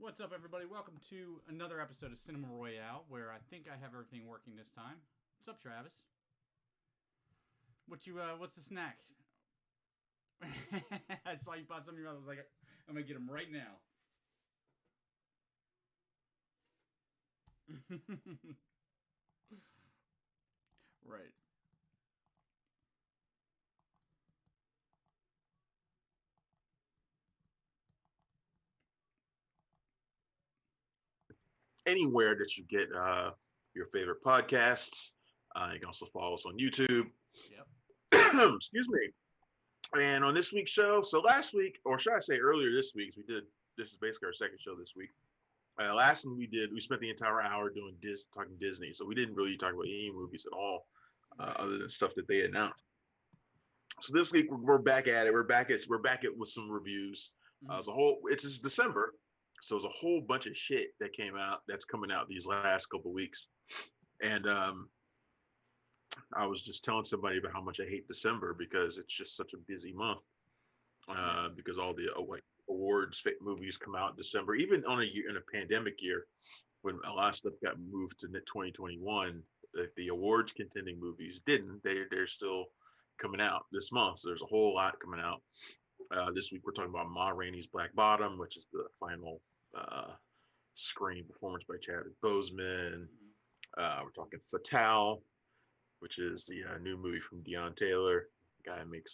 What's up, everybody? Welcome to another episode of Cinema Royale, where I think I have everything working this time. What's up, Travis? What's the snack? I saw you pop something in your mouth. I was like, I'm gonna get him right now. Right. Anywhere that you get your favorite podcasts. You can also follow us on YouTube. Yep. Excuse me. And on this week's show, so last week, or should I say earlier this week, this is basically our second show this week. Last one we spent the entire hour talking Disney, so we didn't really talk about any movies at all, other than stuff that they announced. So this week we're back at it. We're back at with some reviews. It's just December, so there's a whole bunch of shit that's coming out these last couple of weeks, and I was just telling somebody about how much I hate December because it's just such a busy month. Because all the awards movies come out in December, even in a pandemic year when a lot of stuff got moved to 2021. If the awards contending movies didn't, they're still coming out this month. So there's a whole lot coming out. This week we're talking about Rainey's Black Bottom, which is the final screen performance by Chadwick Boseman. We're talking Fatale, which is the new movie from Deon Taylor. The guy who makes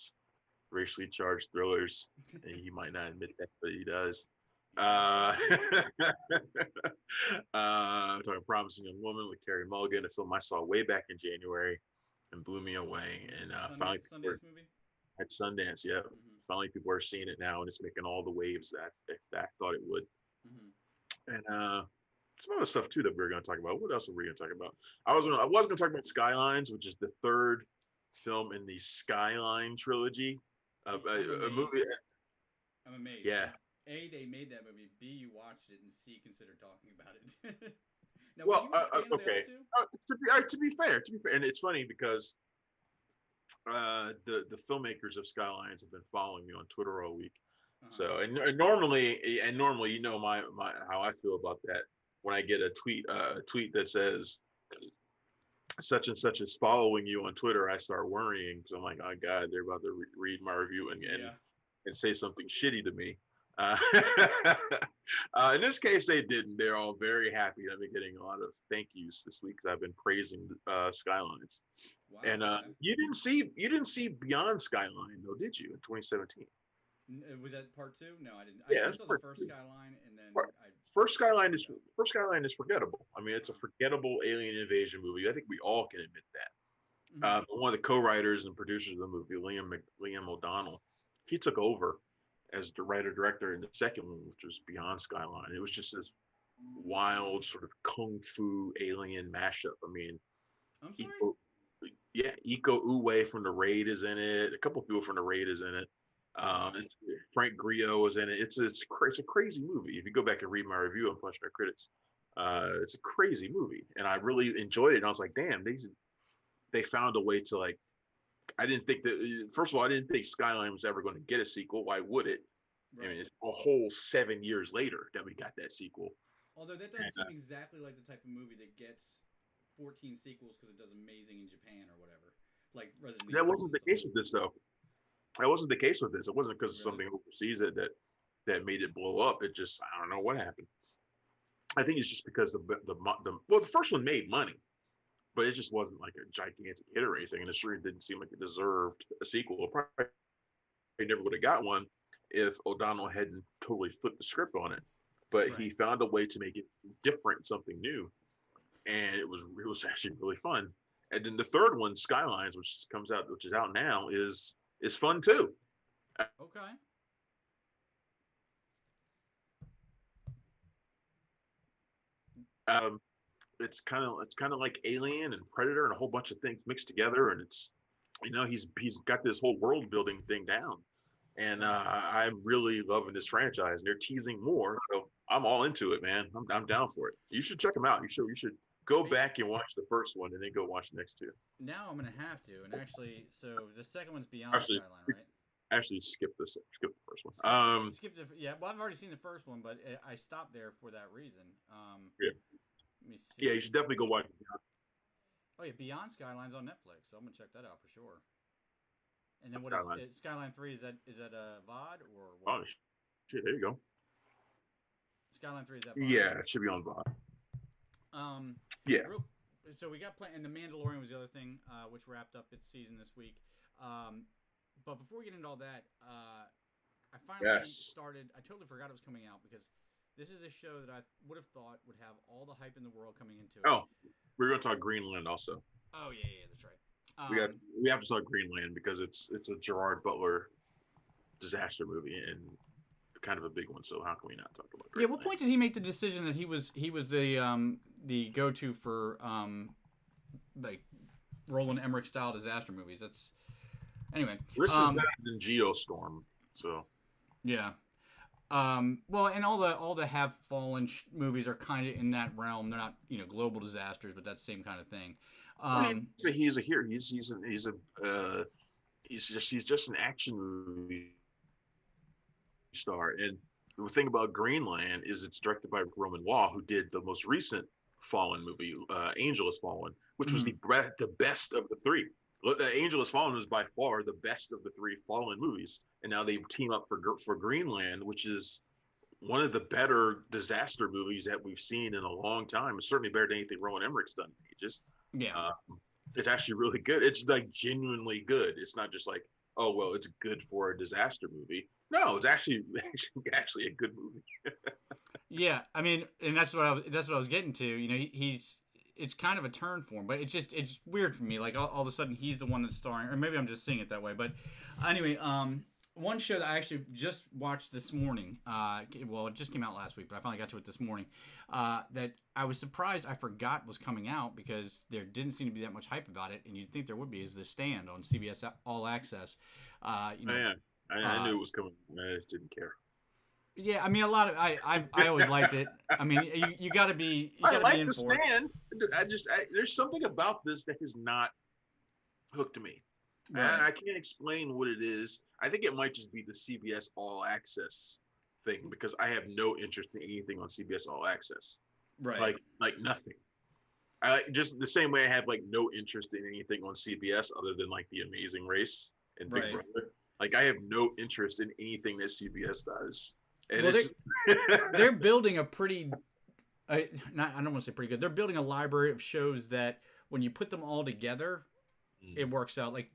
racially charged thrillers, and he might not admit that, but he does. I'm talking Promising Young Woman with Carey Mulligan, a film I saw way back in January and blew me away. And finally, Sundance movie? At Sundance, yeah. Finally, people are seeing it now, and it's making all the waves that I thought it would. And some other stuff too that we were going to talk about. What else were we going to talk about? I was going to talk about Skylines, which is the third film in the Skyline trilogy. A movie. I'm amazed. Yeah. A, they made that movie. B, you watched it, and C, consider talking about it. Now, well, okay. To be fair, and it's funny because the filmmakers of Skylines have been following me on Twitter all week. So and normally you know my how I feel about that. When I get a tweet that says such and such is following you on Twitter, I start worrying because I'm like, oh God, they're about to read my review and say something shitty to me. In this case, they didn't. They're all very happy. I've been getting a lot of thank yous this week because I've been praising Skylines. Wow, and you didn't see Beyond Skyline though, did you? In 2017. Was that part two? No, I didn't. Yeah, I saw the first Skyline, and then First Skyline is forgettable. I mean, it's a forgettable alien invasion movie. I think we all can admit that. One of the co-writers and producers of the movie, Liam O'Donnell, he took over as the writer-director in the second one, which was Beyond Skyline. It was just this wild sort of kung fu alien mashup. I mean, I'm sorry? Iko Uwais from The Raid is in it. A couple of people from The Raid is in it. Frank Grillo was in it. It's a crazy movie. If you go back and read my review on Punch Drunk Critics, it's a crazy movie, and I really enjoyed it. And I was like, damn, they found a way to like. I didn't think that. First of all, I didn't think Skyline was ever going to get a sequel. Why would it? Right. I mean, it's a whole 7 years later that we got that sequel. Although that does seem exactly like the type of movie that gets 14 sequels because it does amazing in Japan or whatever. Like Resident Evil. That wasn't the case with this, though. That wasn't the case with this. It wasn't because of something overseas that made it blow up. It just, I don't know what happened. I think it's just because the first one made money, but it just wasn't like a gigantic hit or anything, and it sure didn't seem like it deserved a sequel. Probably never would have got one if O'Donnell hadn't totally flipped the script on it. But he found a way to make it different, something new, and it was actually really fun. And then the third one, Skylines, which is out now, is fun too. Okay. It's kind of like Alien and Predator and a whole bunch of things mixed together, and it's he's got this whole world building thing down, and I'm really loving this franchise. And they're teasing more, so I'm all into it, man. I'm down for it. You should check them out. You should go back and watch the first one, and then go watch the next two. Now I'm gonna have to. And actually, so the second one's Beyond Skyline, right? actually skip the first one. Skip the, yeah. Well, I've already seen the first one, but I stopped there for that reason. Yeah, Let me yeah, you see. should definitely go watch it. Oh yeah, Beyond Skylines on Netflix, so I'm gonna check that out for sure. And then what is Skyline. Skyline 3? Is that a VOD or what? Oh shit, there you go. Skyline 3 is that VOD? Yeah, it should be on VOD. Um, Yeah. real. So we got and the Mandalorian was the other thing, which wrapped up its season this week. But before we get into all that, I finally started. I totally forgot it was coming out because this is a show that I would have thought would have all the hype in the world coming into it. Oh, we're gonna talk Greenland also. Oh yeah, that's right. We have to talk Greenland because it's a Gerard Butler disaster movie and kind of a big one. So how can we not talk about Greenland? Yeah, what point did he make the decision that he was the go-to for like Roland Emmerich style disaster movies? That's anyway. This is better than Geostorm. So yeah. Well, and all the have fallen movies are kind of in that realm. They're not global disasters, but that same kind of thing. He's a hero. He's just an action movie star. And the thing about Greenland is it's directed by Roman Wall, who did the most recent Fallen movie, Angel Has Fallen, which was the best of the three. Angel Has Fallen was by far the best of the three Fallen movies, and now they team up for Greenland, which is one of the better disaster movies that we've seen in a long time. It's certainly better than anything Roland Emmerich's done in ages. Yeah. It's actually really good. It's like genuinely good. It's not just like, oh well, it's good for a disaster movie. No, it's actually a good movie. Yeah, I mean, and that's what I was getting to. It's kind of a turn for him, but it's weird for me. Like all of a sudden he's the one that's starring, or maybe I'm just seeing it that way. But anyway, one show that I actually just watched this morning. Well, it just came out last week, but I finally got to it this morning. That I was surprised I forgot was coming out because there didn't seem to be that much hype about it, and you'd think there would be. Is The Stand on CBS All Access? I knew it was coming. I just didn't care. Yeah, I mean, I always liked it. I mean, you got to be in for it. There's something about this that has not hooked me. Right. And I can't explain what it is. I think it might just be the CBS All Access thing because I have no interest in anything on CBS All Access. Right. Like nothing. I just the same way I have like no interest in anything on CBS other than like The Amazing Race and Big Brother. Like I have no interest in anything that CBS does. And they're building a pretty. I don't want to say pretty good. They're building a library of shows that when you put them all together, it works out. Like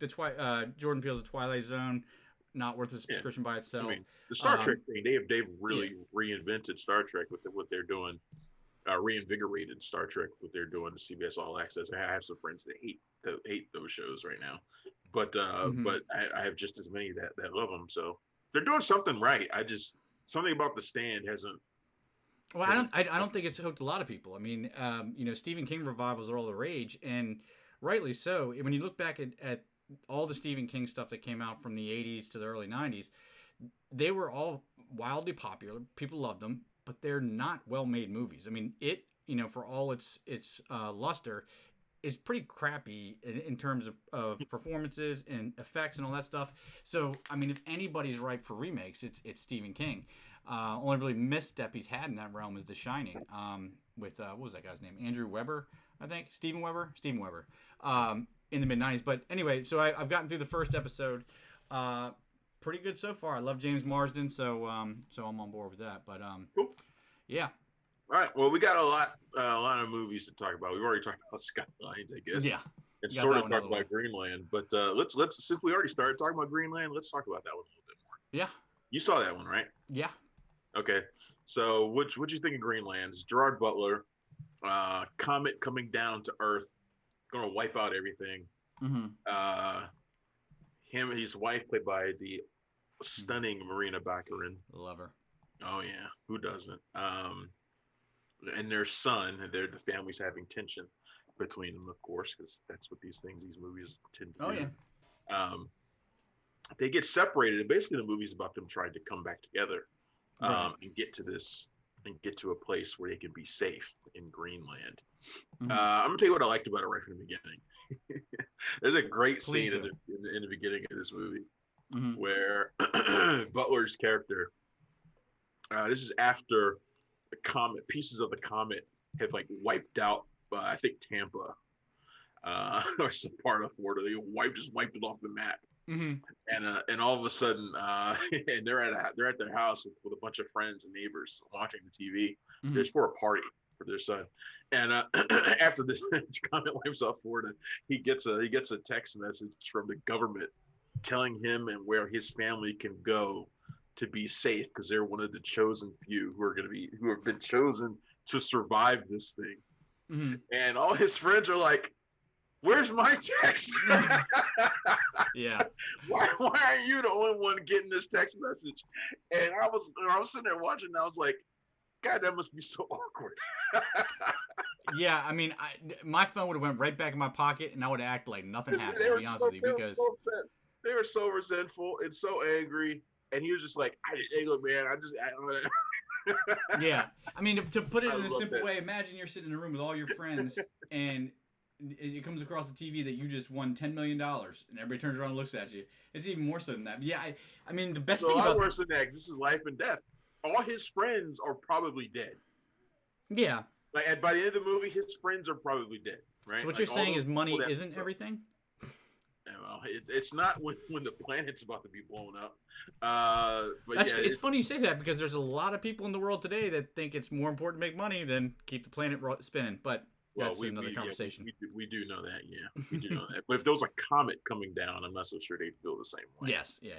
Jordan Peele's The Twilight Zone, not worth a subscription by itself. I mean, the Star Trek thing, they've really reinvented Star Trek with what they're doing. Reinvigorated Star Trek what they're doing to CBS All Access. I have some friends that hate those shows right now, but I have just as many that love them. So they're doing something right. Something about The Stand hasn't. Well, I don't think it's hooked a lot of people. I mean, Stephen King revivals are all the rage, and rightly so. When you look back at all the Stephen King stuff that came out from the 80s to the early 90s, they were all wildly popular. People loved them, but they're not well-made movies. I mean, for all its luster, is pretty crappy in terms of performances and effects and all that stuff. So, I mean, if anybody's ripe for remakes, it's Stephen King. Only really misstep he's had in that realm is The Shining, with what was that guy's name? Andrew Weber, I think. Steven Weber, in the mid-90s. But anyway, so I've gotten through the first episode. Pretty good so far. I love James Marsden, so I'm on board with that. But cool. Yeah. All right. Well, we got a lot of movies to talk about. We've already talked about Skylines, I guess. Yeah. And sort of talked about Greenland, but let's since we already started talking about Greenland, let's talk about that one a little bit more. Yeah. You saw that one, right? Yeah. Okay. So, what'd you think of Greenland? It's Gerard Butler, comet coming down to Earth, gonna wipe out everything. Mm-hmm. Him and his wife, played by the stunning Marina Baccarin. Love her. Oh yeah, who doesn't? And their son, the family's having tension between them, of course, because that's what these movies tend to do. Oh yeah. They get separated, and basically the movie's about them trying to come back together, and get to a place where they can be safe in Greenland. Mm-hmm. I'm gonna tell you what I liked about it right from the beginning. There's a great scene in the beginning of this movie Mm-hmm. where Butler's character. This is after the comet pieces of the comet have like wiped out. I think Tampa or some part of Florida. They wiped it off the map. Mm-hmm. And all of a sudden, and they're at their house with a bunch of friends and neighbors watching the TV. Mm-hmm. There's for a party for their son. And after this comet wipes off Florida, he gets a text message from the government telling him and where his family can go to be safe because they're one of the chosen few who have been chosen to survive this thing. Mm-hmm. And all his friends are like, "Where's my text?" Yeah. Why aren't you the only one getting this text message? And I was sitting there watching, and I was like, God, that must be so awkward. Yeah, I mean, my phone would have went right back in my pocket, and I would act like nothing happened. To be honest with you, because they were so resentful and so angry, and he was just like, "Hey, look, man, Yeah, I mean, to put it in a simple that. way, imagine you're sitting in a room with all your friends, and it comes across the TV that you just won $10 million, and everybody turns around and looks at you. It's even more so than that. But yeah, I mean, the best thing about worse than that. This is life and death. All his friends are probably dead. Yeah. Like by the end of the movie, his friends are probably dead. Right. So what like, you're saying is money isn't everything? Well, it's not when the planet's about to be blown up. But it's funny you say that because there's a lot of people in the world today that think it's more important to make money than keep the planet spinning. But that's another conversation. Yeah, we do know that. Yeah, we do know that. But if there was a comet coming down, I'm not so sure they'd feel the same way. Yes. Yeah.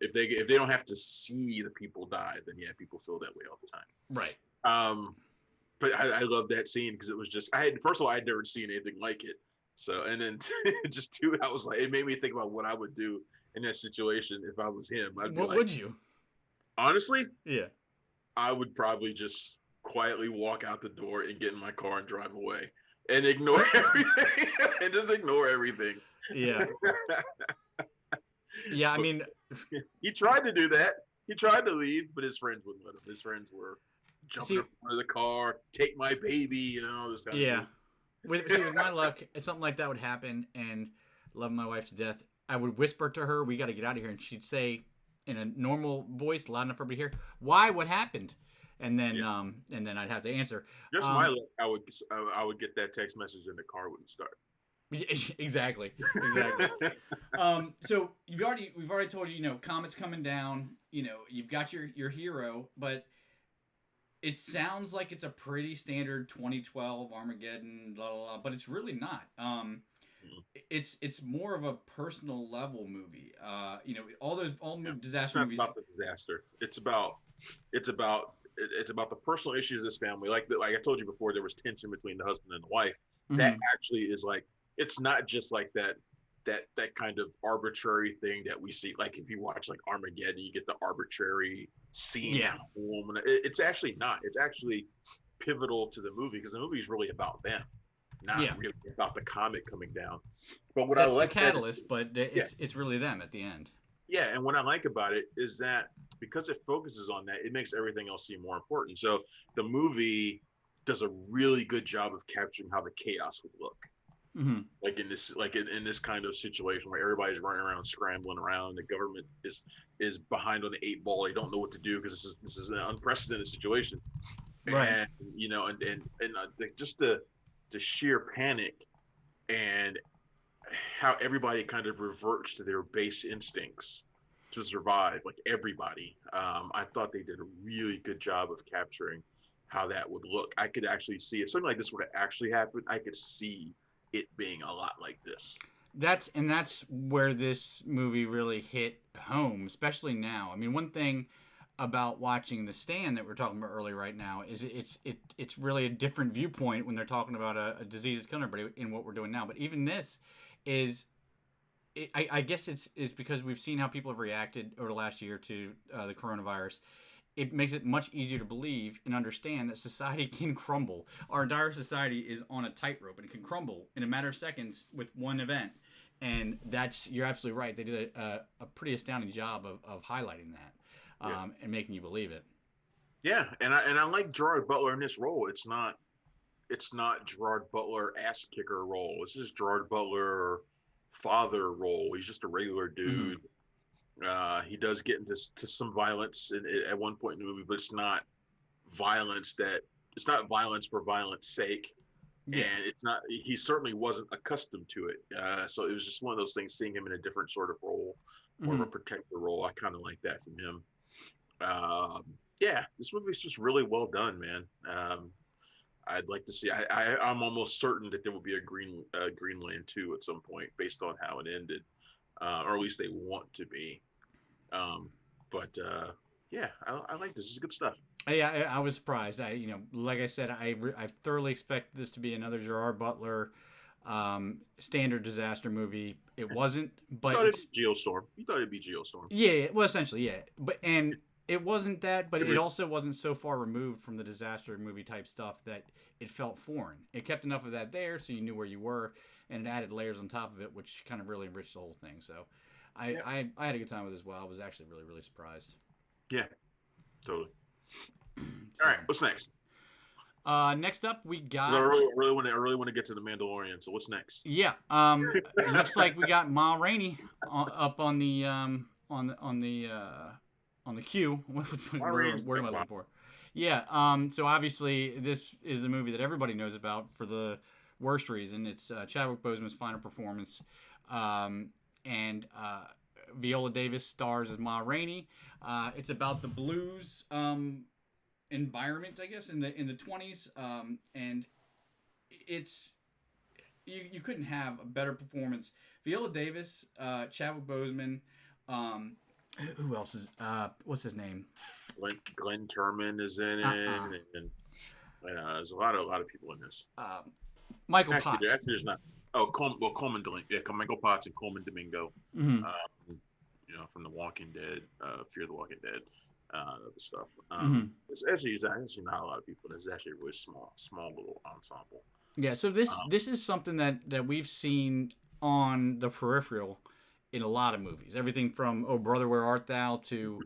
If they don't have to see the people die, then yeah, people feel that way all the time. Right. But I love that scene because it was just first of all, I'd never seen anything like it. So, and then just two, I was like, it made me think about what I would do in that situation if I was him. What would you? Honestly? Yeah. I would probably just quietly walk out the door and get in my car and drive away and ignore everything and just ignore everything. Yeah. Yeah, I mean, he tried to do that. He tried to leave, but his friends wouldn't let him. His friends were jumping in front of the car, take my baby, this kind of thing. With my luck, something like that would happen, and love my wife to death. I would whisper to her, "We got to get out of here," and she'd say, in a normal voice, loud enough for me to hear, "Why? What happened?" And then, I'd have to answer. Just my luck, I would get that text message, and the car wouldn't start. Exactly. So we've already told you, comets coming down. You've got your hero, but it sounds like it's a pretty standard 2012 Armageddon, blah, blah, blah, but it's really not. It's more of a personal level movie. All disaster movies. It's not about the disaster. It's about the personal issues of this family. Like I told you before, there was tension between the husband and the wife. Mm-hmm. That actually is like, it's not just like that kind of arbitrary thing that we see. Like if you watch like Armageddon, you get the arbitrary scene. Yeah. It's actually not. It's actually pivotal to the movie because the movie is really about them, not really about the comet coming down. But what that's I like the catalyst, but it's really them at the end. Yeah, and what I like about it is that because it focuses on that, it makes everything else seem more important. So the movie does a really good job of capturing how the chaos would look. Mm-hmm. Like in this kind of situation where everybody's running around, scrambling around, the government is behind on the 8 ball. They don't know what to do because this is an unprecedented situation, right? And just the sheer panic and how everybody kind of reverts to their base instincts to survive. Like everybody, I thought they did a really good job of capturing how that would look. I could actually see if something like this would have actually happened. I could see it being a lot like this. That's where this movie really hit home, especially now. I mean, one thing about watching The Stand that we're talking about earlier right now is it's really a different viewpoint when they're talking about a disease that's killing everybody in what we're doing now. But even this is, I guess it's because we've seen how people have reacted over the last year to the coronavirus. It makes it much easier to believe and understand that society can crumble. Our entire society is on a tightrope, and it can crumble in a matter of seconds with one event. And you're absolutely right. They did a pretty astounding job of highlighting that and making you believe it. Yeah, and I like Gerard Butler in this role. It's not Gerard Butler ass kicker role. This is Gerard Butler father role. He's just a regular dude. He does get into some violence at one point in the movie, but it's not violence for violence sake, Yeah. and it's not. He certainly wasn't accustomed to it, so it was just one of those things. Seeing him in a different sort of role, more of a Hmm. protector role, I kind of like that from him. Um, yeah, this movie's just really well done, man. I'd like to see. I'm almost certain that there will be a Greenland 2 at some point, based on how it ended, or at least they want to be. Um, but yeah, I like this. This is good stuff. I was surprised. Like I said, I thoroughly expect this to be another Gerard Butler standard disaster movie. It wasn't, You but thought it'd it's be Geostorm. You thought it'd be Geostorm. yeah. Well, essentially, yeah. But and it wasn't that, but It it was, also wasn't so far removed from the disaster movie type stuff that it felt foreign. It kept enough of that there, so you knew where you were, and it added layers on top of it, which kind of really enriched the whole thing. So, yeah, I had a good time with it as well. I was actually really surprised. yeah, totally. All So, right, what's next? next up we 'Cause I got I really want to get to the Mandalorian. So what's next? yeah. It looks like we got Ma Rainey up on the on the queue. My Where range word am I is looking for? Yeah. So obviously this is the movie that everybody knows about for the worst reason. It's Chadwick Boseman's final performance, and Viola Davis stars as Ma Rainey. It's about the blues environment, I guess, in the 20s, and it's you couldn't have a better performance. Viola Davis, Chadwick Boseman, um, who else is what's his name? Glenn Turman is in Uh-uh. it, and there's a lot of people in this. Um, Michael Potts. Actually, there's not. Oh, Coleman Domingo. Yeah, Michael Potts and Coleman Domingo. Mm-hmm. From The Walking Dead, Fear the Walking Dead, the stuff. Mm-hmm. It's actually not a lot of people. It's actually a really small little ensemble. Yeah, so Um, this is something that we've seen on the peripheral in a lot of movies. Everything from Oh Brother Where Art Thou to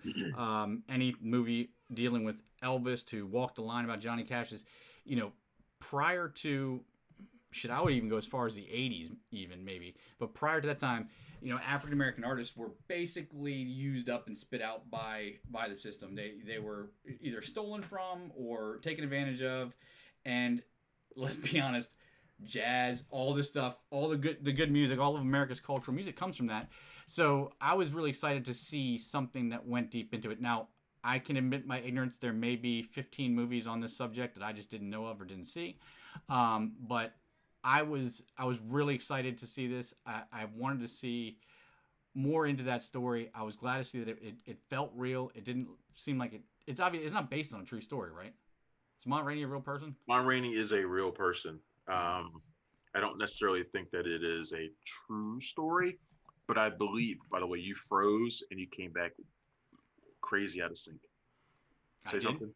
any movie dealing with Elvis to Walk the Line about Johnny Cash's. You know, prior to shit, I would even go as far as the '80s, even maybe. But prior to that time, African American artists were basically used up and spit out by the system. They were either stolen from or taken advantage of, and let's be honest, jazz, all this stuff, all the good music, all of America's cultural music comes from that. So I was really excited to see something that went deep into it. Now I can admit my ignorance. There may be 15 movies on this subject that I just didn't know of or didn't see, but I was really excited to see this. I wanted to see more into that story. I was glad to see that it felt real. It didn't seem like it's obvious. It's not based on a true story, right? Is Ma Rainey a real person? Ma Rainey is a real person. Yeah. I don't necessarily think that it is a true story, but I believe. By the way, you froze and you came back crazy out of sync. I Say did. something.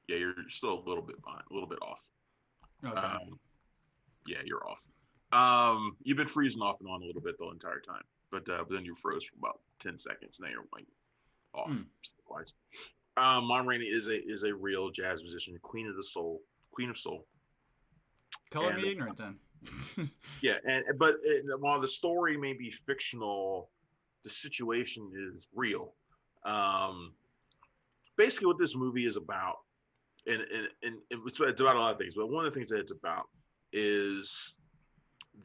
Yeah, you're still a little bit behind, a little bit off. Okay. Um, yeah, you're off. You've been freezing off and on a little bit the entire time, but then you froze for about 10 seconds. Now you're like off. Mm. Twice. Ma Rainey is a real jazz musician, queen of soul, Color and me ignorant then. yeah, while the story may be fictional, the situation is real. Um, Basically, what this movie is about, and it's about a lot of things, but one of the things that it's about is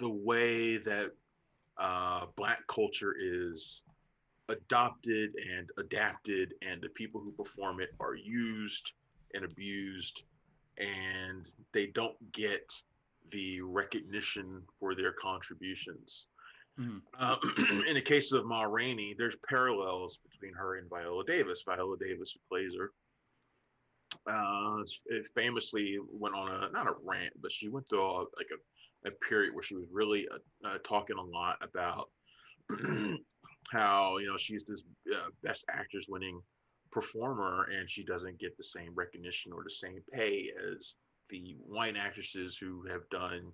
the way that black culture is adopted and adapted, and the people who perform it are used and abused, and they don't get the recognition for their contributions. Mm. Uh, in the case of Ma Rainey, there's parallels between her and Viola Davis. Viola Davis, who plays her, it famously went on a not a rant, but she went through a period where she was really talking a lot about how she's this best actress winning performer, and she doesn't get the same recognition or the same pay as the white actresses who have done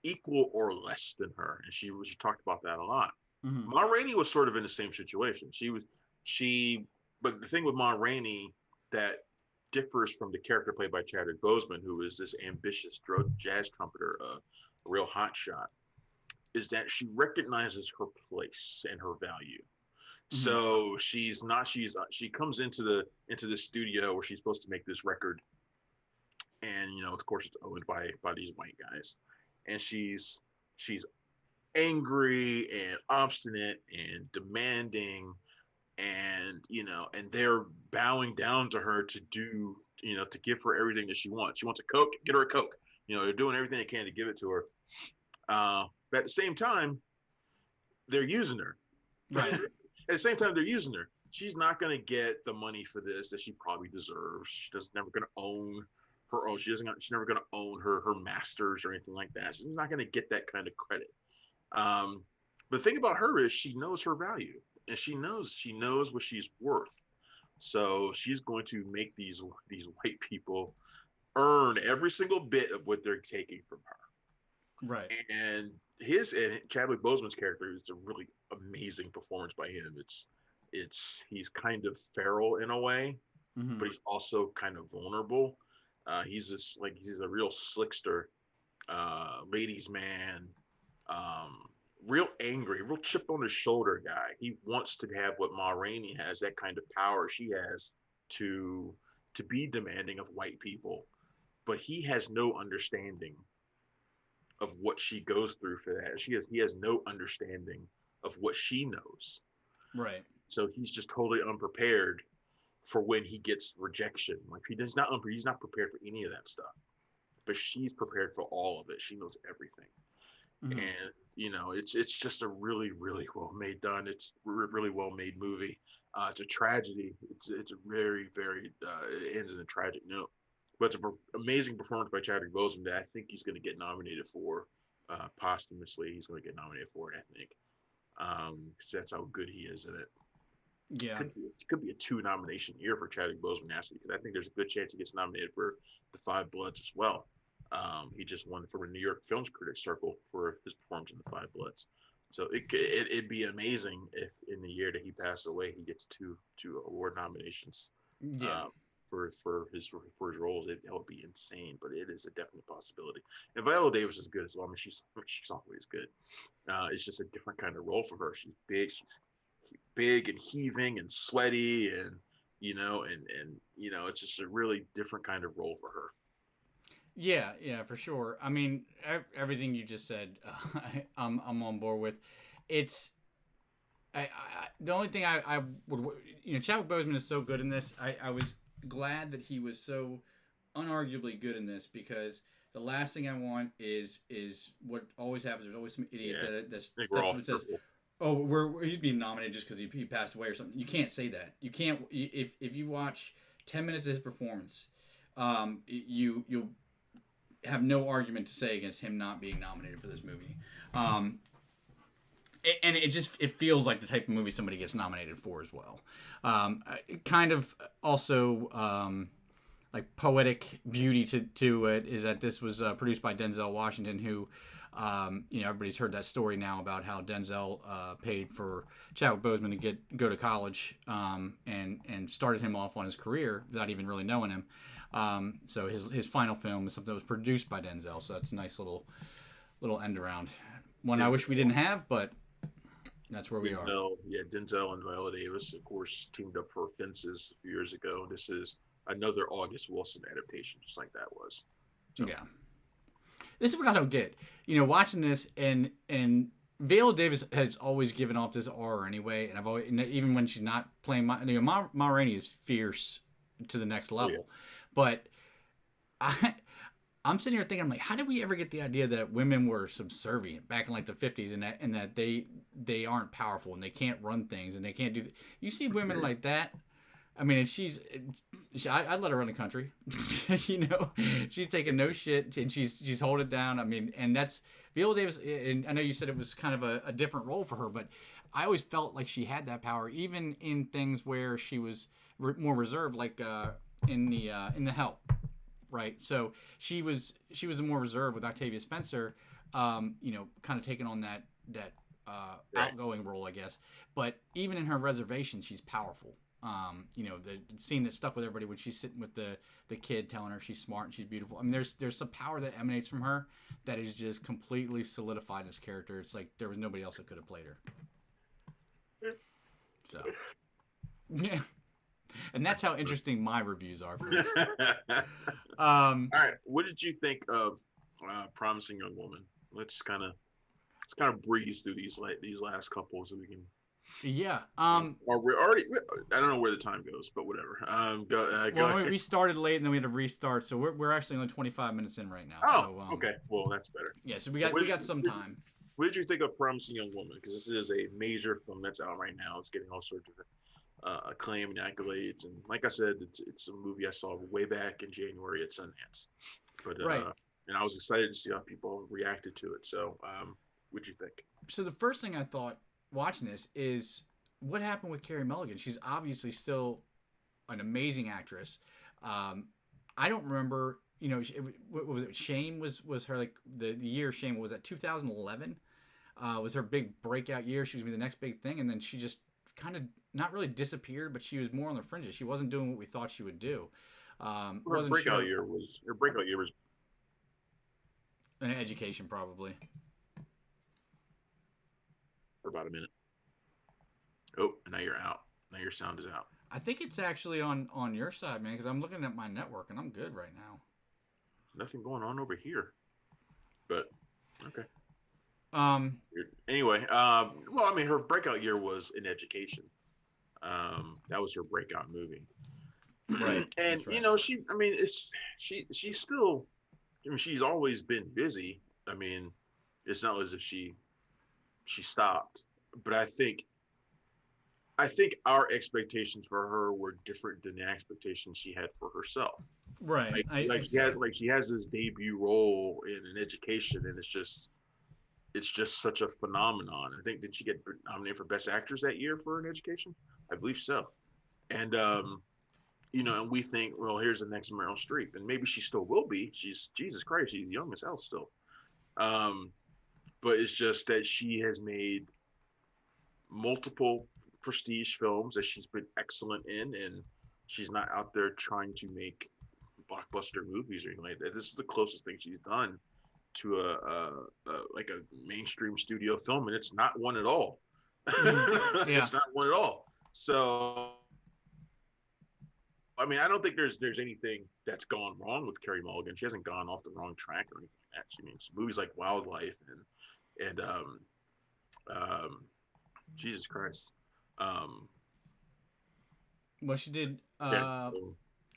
equal or less than her, and she talked about that a lot. Mm. Ma Rainey was sort of in the same situation. She, but the thing with Ma Rainey that differs from the character played by Chadwick Boseman, who is this ambitious drug jazz trumpeter, a real hot shot, is that she recognizes her place and her value. Mm-hmm. So she comes into the studio where she's supposed to make this record, and of course it's owned by these white guys, and she's angry and obstinate and demanding, and and they're bowing down to her to do to give her everything that she wants. She wants a Coke, get her a Coke. They're doing everything they can to give it to her. But at the same time, they're using her. Right. At the same time, they're using her. She's not going to get the money for this that she probably deserves. She's never going to own her own. She's never going to own her masters or anything like that. She's not going to get that kind of credit. But the thing about her is she knows her value, and she knows what she's worth. So she's going to make these white people earn every single bit of what they're taking from her. Right. And Chadwick Boseman's character is a really amazing performance by him. He's kind of feral in a way, Mm-hmm. but he's also kind of vulnerable. He's a real slickster, ladies man, real angry, real chip on his shoulder guy. He wants to have what Ma Rainey has, that kind of power she has to be demanding of white people, but he has no understanding of what she goes through for that. He has no understanding of what she knows. Right. So he's just totally unprepared for when he gets rejection. Like he's not prepared for any of that stuff. But she's prepared for all of it. She knows everything. Mm-hmm. And it's just a really really well made really well made movie. It's a tragedy. It's a very very it ends in a tragic note. But it's an amazing performance by Chadwick Boseman that I think he's going to get nominated for posthumously. He's going to get nominated for it, I think, because that's how good he is in it. Yeah. It could be a 2 nomination year for Chadwick Boseman, actually, because I think there's a good chance he gets nominated for The Five Bloods as well. He just won from a New York Film Critics Circle for his performance in The Five Bloods. So it'd be amazing if in the year that he passed away, he gets two award nominations. Yeah. For his roles, that would be insane. But it is a definite possibility. And Viola Davis is good as well. I mean, she's always good. It's just a different kind of role for her. She's big and heaving and sweaty, and it's just a really different kind of role for her. Yeah, for sure. I mean, everything you just said, I'm on board with. It's the only thing I would Chadwick Boseman is so good in this. I was glad that he was so unarguably good in this, because the last thing I want is what always happens. There's always some idiot that steps up and says, "Oh, he's being nominated just because he passed away or something." You can't say that. You can't. If you watch 10 minutes of his performance, you'll have no argument to say against him not being nominated for this movie. And it feels like the type of movie somebody gets nominated for as well. Kind of also like poetic beauty to it is that this was produced by Denzel Washington, who everybody's heard that story now about how Denzel paid for Chadwick Boseman to go to college and started him off on his career without even really knowing him. So his final film is something that was produced by Denzel. So that's a nice little end around. One I wish we didn't have, but that's where we are. Denzel and Viola Davis, of course, teamed up for Fences a few years ago. This is another August Wilson adaptation, just like that was. So. Yeah. This is what I don't get. Watching this, and Viola Davis has always given off this aura anyway, and I've always, even when she's not playing, Ma Rainey is fierce to the next level, but I'm sitting here thinking, I'm like, how did we ever get the idea that women were subservient back in like the 50s, and that they aren't powerful and they can't run things and they can't do you see women like that? I mean, I'd let her run the country. She's taking no shit and she's holding it down. I mean, and that's Viola Davis. And I know you said it was kind of a different role for her, but I always felt like she had that power, even in things where she was more reserved, like in the Help. Right, so she was more reserved with Octavia Spencer, kind of taking on that outgoing role, I guess. But even in her reservation, she's powerful. The scene that stuck with everybody when she's sitting with the kid, telling her she's smart and she's beautiful. I mean, there's some power that emanates from her that is just completely solidified this character. It's like there was nobody else that could have played her. So, yeah. And that's how interesting my reviews are, folks. All right, what did you think of Promising Young Woman? Let's kind of breeze through these last couple so we can. Yeah. Or we're already. I don't know where the time goes, but whatever. Go Well, ahead. we started late and then we had to restart, so we're actually only 25 minutes in right now. Oh, So okay. Well, that's better. yeah, so we got some time. What did you think of Promising Young Woman? Because this is a major film that's out right now. It's getting all sorts of acclaim and accolades, and like I said, it's a movie I saw way back in January at Sundance. But Right. And I was excited to see how people reacted to it. So, what'd you think? So the first thing I thought watching this is what happened with Carey Mulligan. She's obviously still an amazing actress. I don't remember. What was it? Shame was her like the year Shame was that 2011. Was her big breakout year. She was gonna be the next big thing, and then she just kind of not really disappeared, but she was more on the fringes. She wasn't doing what we thought she would do. Her breakout year was an education, probably. For about a minute. Oh, now you're out. Now your sound is out. I think it's actually on your side, man, because I'm looking at my network and I'm good right now. Nothing going on over here. But okay. Anyway, well, I mean, her breakout year was in education. That was her breakout movie. Right. And right. she's still. I mean, she's always been busy. I mean, it's not as if she stopped. But I think our expectations for her were different than the expectations she had for herself. Right. She has this debut role in an education, and it's just such a phenomenon. I think, did she get nominated for Best Actress that year for an education? I believe so. And and we think, well, here's the next Meryl Streep, and maybe she still will be. She's Jesus Christ, she's young as hell still. But it's just that she has made multiple prestige films that she's been excellent in, and she's not out there trying to make blockbuster movies or anything like that. This is the closest thing she's done to like a mainstream studio film, and it's not one at all. Yeah. It's not one at all. So, I mean, I don't think there's anything that's gone wrong with Carey Mulligan. She hasn't gone off the wrong track or anything like that. She means movies like Wildlife and Jesus Christ. Well, she did Yeah,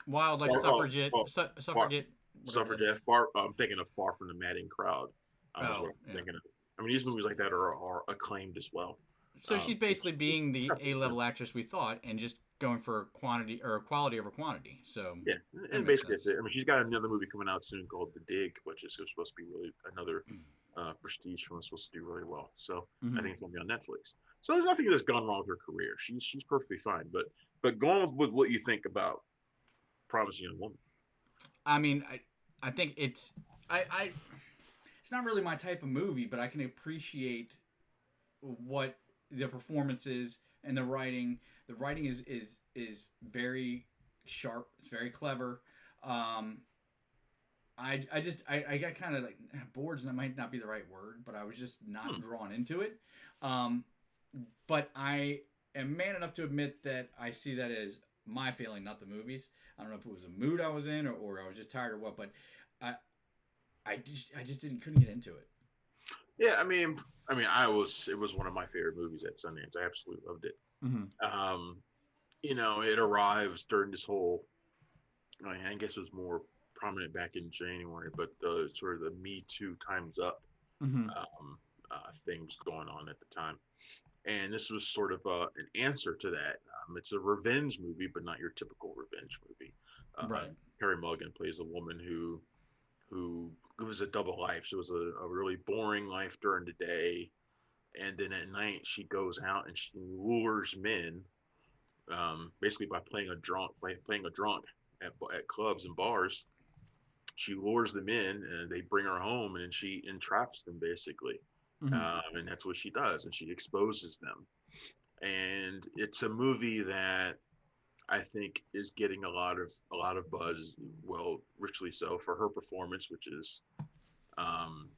Wildlife, Suffragette. Suffragette. I'm thinking of Far from the Madding Crowd. Thinking of. I mean, these movies like that are acclaimed as well. So she's basically being the A-level actress we thought, and just going for quantity or quality over quantity. So yeah, and basically that's it. I mean, she's got another movie coming out soon called The Dig, which is supposed to be really another prestige film. Supposed to do really well. So I think it's going to be on Netflix. So there's nothing that's gone wrong with her career. She's perfectly fine. But going with what you think about Promising Young Woman. I mean, I think it's it's not really my type of movie, but I can appreciate what the performances and the writing. The writing is very sharp. It's very clever. I got kind of like bored, and that might not be the right word, but I was just not drawn into it. But I am man enough to admit that I see that as my feeling, not the movies. I don't know if it was a mood I was in or I was just tired or what, but I just couldn't get into it. Yeah, I mean, it was one of my favorite movies at Sundance. I absolutely loved it. Mm-hmm. It arrives during this whole. I guess it was more prominent back in January, but the sort of the Me Too Time's Up things going on at the time, and this was sort of an answer to that. It's a revenge movie, but not your typical revenge movie. Right. Carey Mulligan plays a woman who lives a double life. She was a really boring life during the day, and then at night she goes out and she lures men, basically by playing a drunk at clubs and bars. She lures them in, and they bring her home, and she entraps them basically, and that's what she does, and she exposes them. And it's a movie that I think is getting a lot of buzz, well, richly so, for her performance, which is, I'm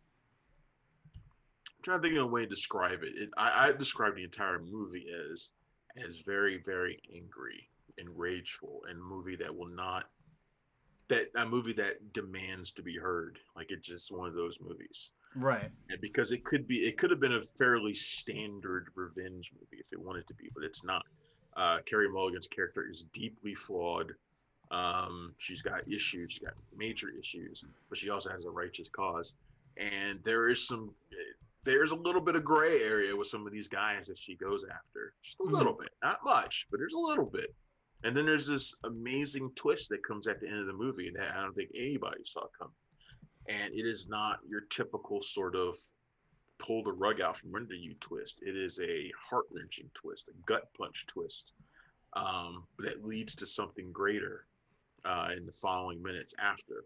trying to think of a way to describe it. I describe the entire movie as as very, very angry and rageful, and movie that will not that a movie that demands to be heard. Like it's just one of those movies. Right. And because it could have been a fairly standard revenge movie if it wanted to be, but it's not. Carrie Mulligan's character is deeply flawed. She's got issues, she's got major issues, but she also has a righteous cause. And there's a little bit of gray area with some of these guys that she goes after, just a Mm-hmm. little bit, not much, but there's a little bit. And then there's this amazing twist that comes at the end of the movie that I don't think anybody saw coming. And it is not your typical sort of pull the rug out from under you twist. It is a heart wrenching twist, a gut punch twist that leads to something greater in the following minutes after.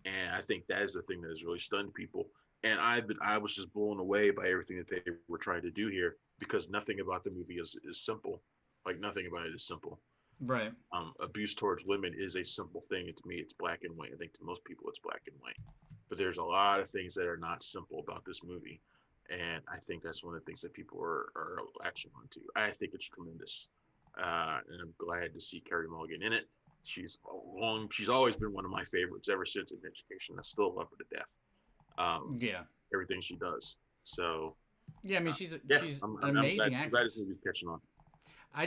And I think that is the thing that has really stunned people. And I was just blown away by everything that they were trying to do here because nothing about the movie is simple. Like nothing about it is simple. Right. Abuse towards women is a simple thing. And to me, it's black and white. I think to most people, it's black and white. But there's a lot of things that are not simple about this movie. And I think that's one of the things that people are latching onto. I think it's tremendous. And I'm glad to see Carrie Mulligan in it. She's always been one of my favorites ever since in education. I still love her to death. Um, Yeah. Everything she does. So Yeah. I mean, uh, yeah, she's an I'm amazing glad this actress. movie's catching on. I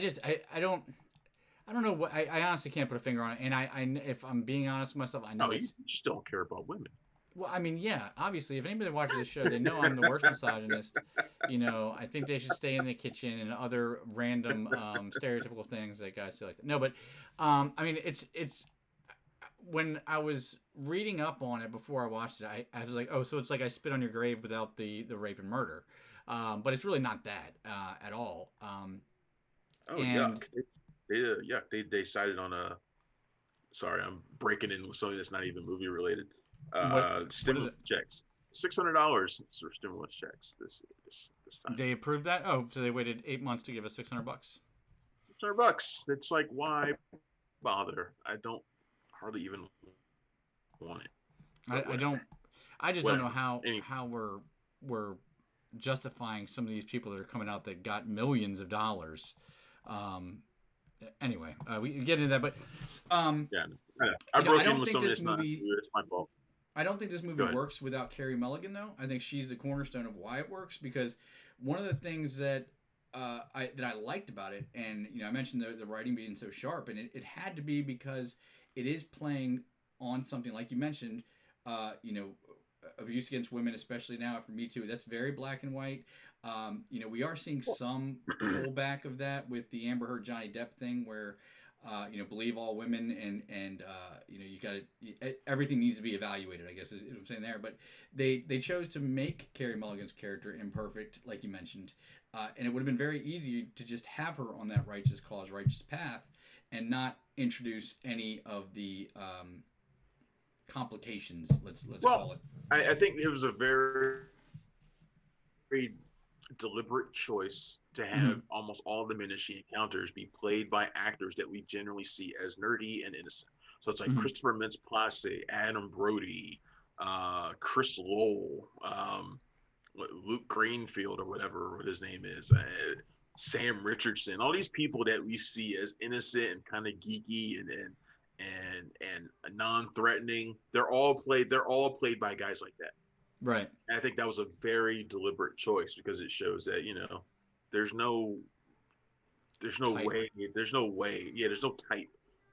don't know what I honestly can't put a finger on it. And if I'm being honest with myself, I No, know you it's just don't care about women. well. I mean, yeah. Obviously, if anybody watches this show, they know I'm the worst misogynist. I think they should stay in the kitchen and other random stereotypical things that guys say like that. No, but I mean, it's when I was reading up on it before I watched it, I was like, oh, so it's like I spit on your grave without the rape and murder, but it's really not that at all. Oh And yuck! Yuck! They decided on a. Sorry, I'm breaking in with something that's not even movie related. what what is Stimulus it? checks. $600 for stimulus checks this time. They approved that? Oh, so they waited 8 months to give us $600. $600. It's like why bother? I don't hardly even want it, but I whatever. don't. I just don't know Whatever. Any how we're justifying some of these people that are coming out that got millions of dollars. Um, anyway, we can get into that, but um, yeah, I I broke in don't with think something this that's not. movie. It's my fault. I don't think this movie Go ahead. works without Carrie Mulligan, though. I think she's the cornerstone of why it works because one of the things that I liked about it, and I mentioned the writing being so sharp, and it had to be because it is playing on something like you mentioned, abuse against women, especially now after Me Too. That's very black and white. We are seeing some pullback of that with the Amber Heard Johnny Depp thing, where believe all women and you got to everything needs to be evaluated. I guess is what I'm saying there. But they chose to make Carrie Mulligan's character imperfect, like you mentioned, and it would have been very easy to just have her on that righteous cause, righteous path, and not introduce any of the complications. Let's Well, call it. I think it was a very deliberate choice to have Mm-hmm. almost all the men that she encounters be played by actors that we generally see as nerdy and innocent. So it's like Mm-hmm. Christopher Mintz-Plasse, Adam Brody, Chris Lowell, Luke Greenfield or whatever his name is, Sam Richardson. All these people that we see as innocent and kind of geeky and non-threatening. They're all played by guys like that. Right. And I think that was a very deliberate choice because it shows that there's no Type. there's no way there's no type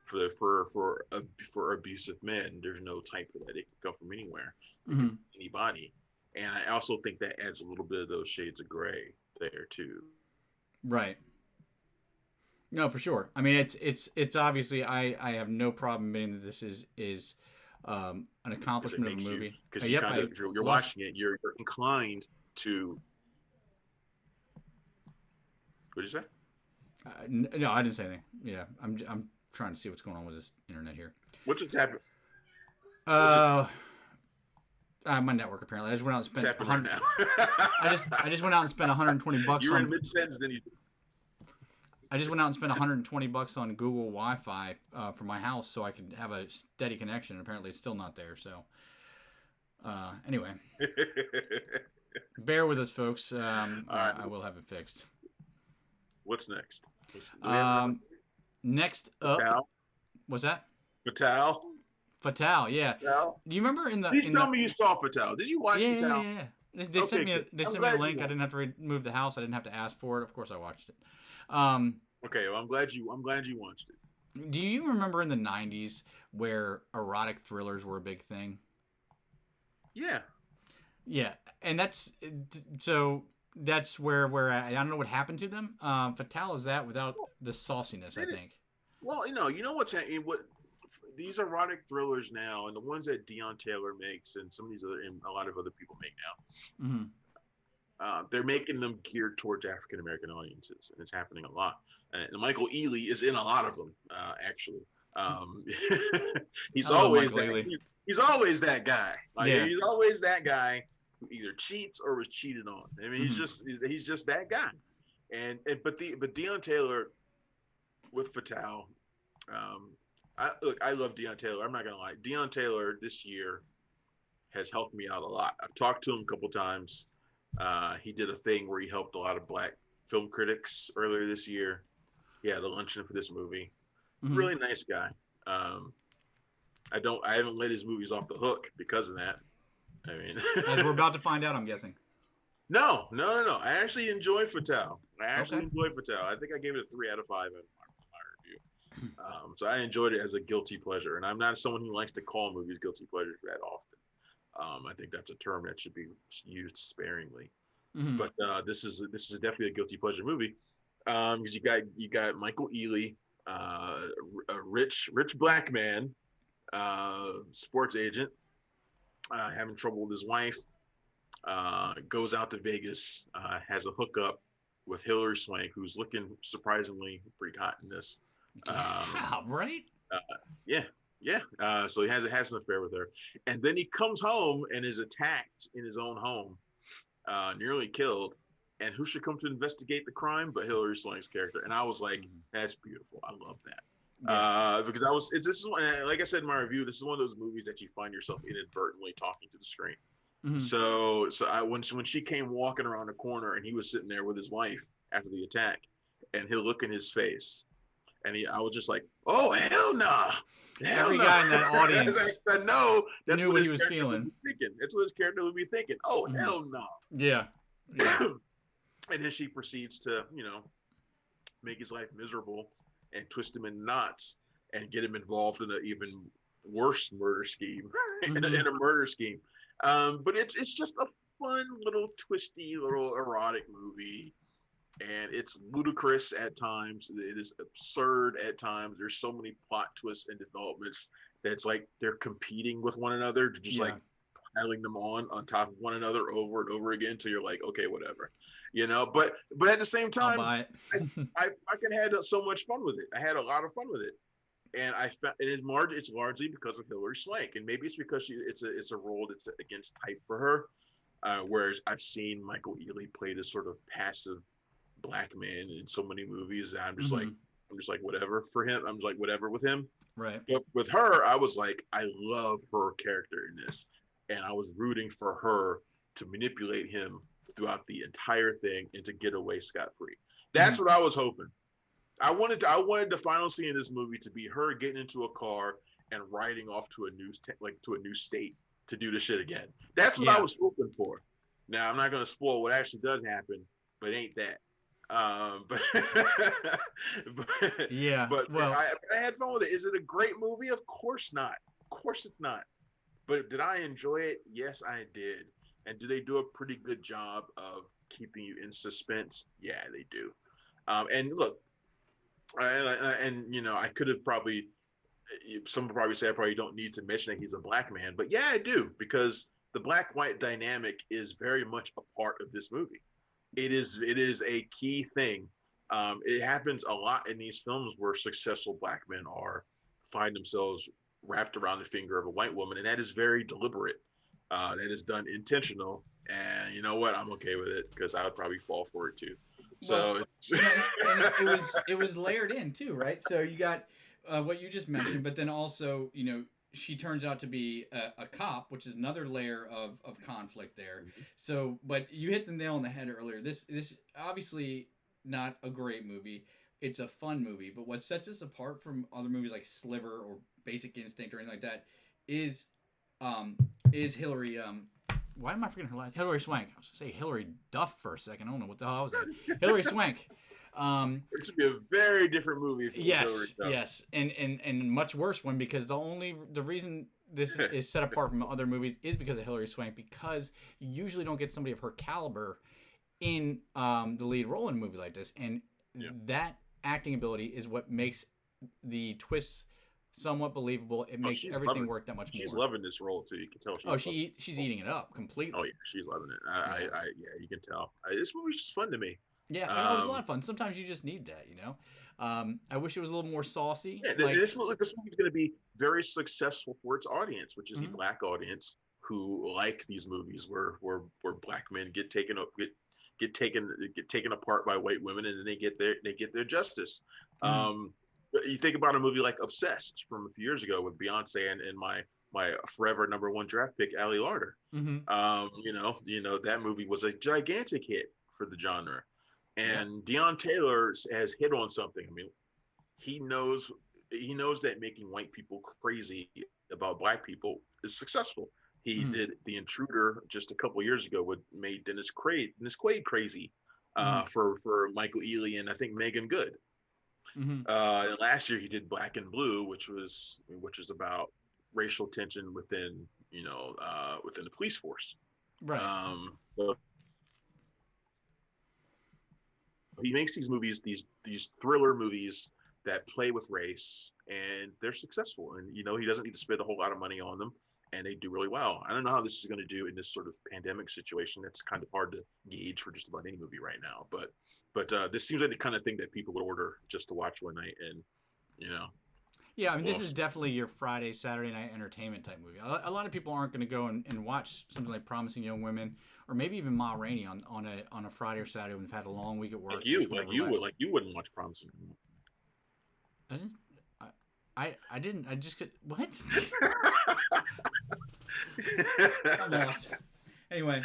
for abusive men. There's no type for that. It can come from anywhere. It can Mm-hmm. be anybody. And I also think that adds a little bit of those shades of gray there too. Right. No, for sure. I mean, it's obviously I have no problem admitting that this is an Because it accomplishment of a makes you movie. because you Yep, kind I of if you're lost. watching it, you're inclined to what did you say? No, I didn't say anything. Yeah, I'm trying to see what's going on with this internet here. What's just happening? Uh, my network apparently. I just went out and What's spent happening right 100. now? I just went out and spent 120 bucks You were in on. mid sentence, then you. I just went out and spent 120 bucks on Google Wi-Fi for my house so I could have a steady connection. Apparently, it's still not there. So, anyway, bear with us, folks. All right. I will have it fixed. What's next? Do we have number Next up, Fatale? was that Fatale? Fatale? Yeah. Fatale? Do you remember in the Please tell me you saw Fatale. Did you watch Yeah, yeah, Fatale? yeah, yeah. They sent Okay, me a good. they I'm sent me a glad you link. I watched. didn't have to move the house. I didn't have to ask for it. Of course, I watched it. Um, Okay, well, I'm glad you watched it. do you remember in the '90s where erotic thrillers were a big thing? Yeah. Yeah, and so that's where I don't know what happened to them. Fatale is that without Well, the sauciness, I did it? think. Well, you know what's what these erotic thrillers now, and the ones that Dion Taylor makes, and some of these other, and a lot of other people make now. Hmm. They're making them geared towards African American audiences, and it's happening a lot. And Michael Ealy is in a lot of them, actually. Um, he's I love always Michael that. Ealy. He's always that guy. Like Yeah. he's always that guy who either cheats or was cheated on. I mean, Hmm. he's just that guy. But Dion Taylor with Fatale. Um, I love Dion Taylor. I'm not gonna lie. Dion Taylor this year has helped me out a lot. I've talked to him a couple times. He did a thing where he helped a lot of black film critics earlier this year. He had a luncheon for this movie. Hmm. Really nice guy. Um, I haven't let his movies off the hook because of that. I mean, As we're about to find out, I'm guessing. no. I actually enjoy Fatale. I actually Okay. enjoy Fatale. I think I gave it a 3 out of 5 in my review. So I enjoyed it as a guilty pleasure, and I'm not someone who likes to call movies guilty pleasures that often. I think that's a term that should be used sparingly. Hmm. But this is definitely a guilty pleasure movie because you got Michael Ealy, a rich black man, sports agent, having trouble with his wife. Goes out to Vegas, has a hookup with Hillary Swank, who's looking surprisingly pretty hot in this. Um, Yeah. Right. yeah, yeah. So he has an affair with her, and then he comes home and is attacked in his own home, nearly killed. And who should come to investigate the crime but Hillary Swank's character? And I was like, Mhm. that's beautiful. I love that. Yeah. Because this is like I said in my review, this is one of those movies that you find yourself inadvertently talking to the screen. Hmm. When she came walking around the corner and he was sitting there with his wife after the attack, and he'll look in his face, and I was just like, oh hell nah, hell Every no. guy in that audience I know that's knew what what his he was character would feeling. be thinking. That's what his character would be thinking. Oh Hmm. hell no. Yeah. Yeah. And then she proceeds to make his life miserable and twist him in knots and get him involved in an even worse murder scheme in Hmm. a murder scheme. But it's just a fun little twisty little erotic movie, and it's ludicrous at times. It is absurd at times. There's so many plot twists and developments that it's like they're competing with one another, just like Yeah. piling them on top of one another over and over again. So you're like, okay, whatever, But at the same I'll time, buy it. I fucking had so much fun with it. I had a lot of fun with it, and it's largely because of Hillary Swank, and maybe it's because it's a role that's against type for her. Whereas I've seen Michael Ealy play this sort of passive black man in so many movies that Hmm. I'm just like whatever for him. I'm just like whatever with him. Right. But with her, I was like, I love her character in this, and I was rooting for her to manipulate him throughout the entire thing and to get away scot free. Hmm. That's what I was hoping. I wanted the final scene in this movie to be her getting into a car and riding off to to a new state to do the shit again. That's what I Yeah. was hoping for. Now I'm not going to spoil what actually does happen, but it ain't that. But but, Yeah. but Well. I had fun with it. Is it a great movie? Of course not. Of course it's not. But did I enjoy it? Yes, I did. And do they do a pretty good job of keeping you in suspense? Yeah, they do. And look, I could have probably some would probably say I probably don't need to mention that he's a black man, but yeah, I do because the black white dynamic is very much a part of this movie. It is a key thing. It happens a lot in these films where successful black men find themselves wrapped around the finger of a white woman, and that is very deliberate. That is done intentional, and you know what? I'm okay with it because I would probably fall for it too. Well. So And it was layered in too, right? So you got what you just mentioned, but then also she turns out to be a cop, which is another layer of conflict there. So, but you hit the nail on the head earlier. This obviously not a great movie. it's a fun movie. But what sets us apart from other movies like Sliver or Basic Instinct or anything like that is Hillary. Why am I forgetting her last? Hillary Swank. I was gonna say Hillary Duff for a second. I don't know what the hell I was at. Hillary Swank. It should be a very different movie. Yes, and much worse one, because the reason this is set apart from other movies is because of Hillary Swank, because you usually don't get somebody of her caliber in the lead role in a movie like this, and that acting ability is what makes the twists somewhat believable. It makes everything work that much more. She's loving this role too. You can tell. She's eating it up completely. Oh yeah, she's loving it. Yeah, you can tell. This movie's just fun to me. Yeah, it was a lot of fun. Sometimes you just need that, you know. I wish it was a little more saucy. Yeah, this movie's going to be very successful for its audience, which is the black audience who like these movies where black men get taken apart by white women, and then they get their justice. You think about a movie like Obsessed from a few years ago with Beyonce and my forever number one draft pick, Ali Larter. You know that movie was a gigantic hit for the genre. And Deion Taylor has hit on something. I mean, he knows that making white people crazy about black people is successful. He did The Intruder just a couple years ago, made Dennis Quaid crazy for Michael Ealy and I think Megan Good. And last year he did Black and Blue, which is about racial tension within the police force. Right. So he makes these movies, these thriller movies that play with race, and they're successful. And he doesn't need to spend a whole lot of money on them, and they do really well. I don't know how this is going to do in this sort of pandemic situation. That's kind of hard to gauge for just about any movie right now. But this seems like the kind of thing that people would order just to watch one night, and Yeah, I mean, this is definitely your Friday, Saturday night entertainment type movie. A lot of people aren't going to go and watch something like Promising Young Women, or maybe even Ma Rainey on a Friday or Saturday when they've had a long week at work. You wouldn't watch Promising Young Women. I didn't. I just could. What? I'm lost. Anyway,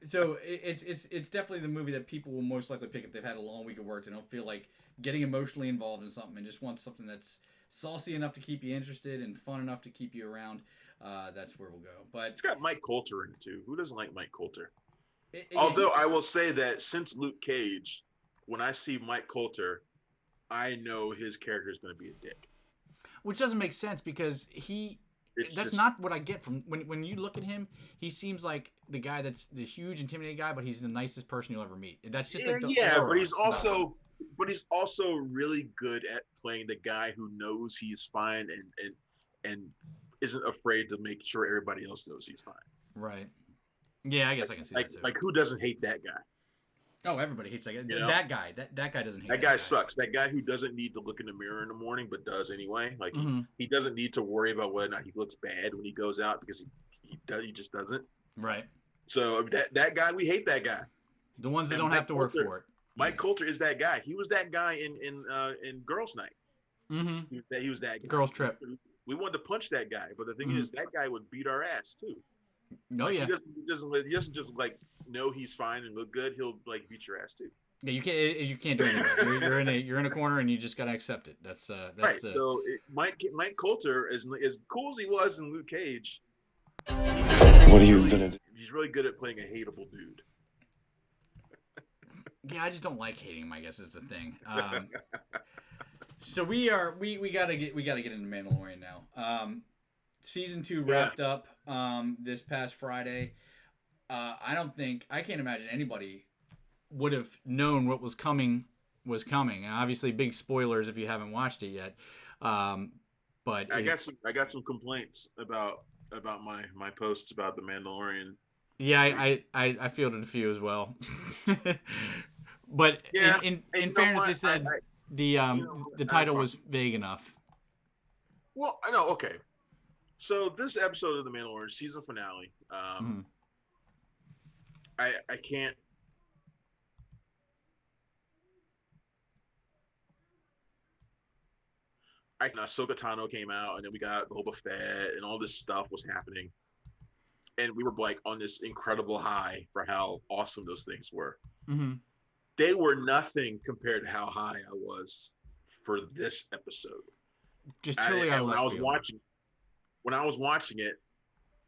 so it's definitely the movie that people will most likely pick if they've had a long week of work and don't feel like getting emotionally involved in something and just want something that's saucy enough to keep you interested and fun enough to keep you around. That's where we'll go. But it's got Mike Coulter in it too. Who doesn't like Mike Coulter? Although I will say that since Luke Cage, when I see Mike Coulter, I know his character is going to be a dick. Which doesn't make sense because that's not what I get from when you look at him. He seems like the guy that's the huge, intimidating guy, but he's the nicest person you'll ever meet. That's just but he's also really good at playing the guy who knows he's fine and isn't afraid to make sure everybody else knows he's fine. Right. Yeah, I guess I can see that too. Like who doesn't hate that guy? Oh, everybody hates that guy. That guy. That guy doesn't hate that guy. Sucks. That guy who doesn't need to look in the mirror in the morning, but does anyway. Like he doesn't need to worry about whether or not he looks bad when he goes out because he just doesn't. Right. So that guy, we hate that guy. The ones that don't have to work for it. Mike Coulter is that guy. He was that guy in Girls Night. Mm-hmm. He was that guy. Girls Trip. We wanted to punch that guy, but the thing is, that guy would beat our ass too. No, He doesn't just like know he's fine and look good. He'll like beat your ass too. Yeah, you can't do anything. You're in a corner and you just gotta accept it. That's right. So Mike Coulter, as cool as he was in Luke Cage, what are you gonna do? He's really good at playing a hateable dude. Yeah, I just don't like hating him, I guess, is the thing. So we gotta get into Mandalorian now. Season 2 wrapped up this past Friday. I can't imagine anybody would have known what was coming. And obviously, big spoilers if you haven't watched it yet. But I got some complaints about my posts about the Mandalorian. Yeah, I fielded a few as well. But in fairness, they said the title was vague enough. Well, I know. Okay. So this episode of The Mandalorian season finale, I can't. Ahsoka Tano came out, and then we got Boba Fett, and all this stuff was happening, and we were like on this incredible high for how awesome those things were. Mm-hmm. they were nothing compared to how high I was for this episode. Just totally out of when left field. When I was watching it,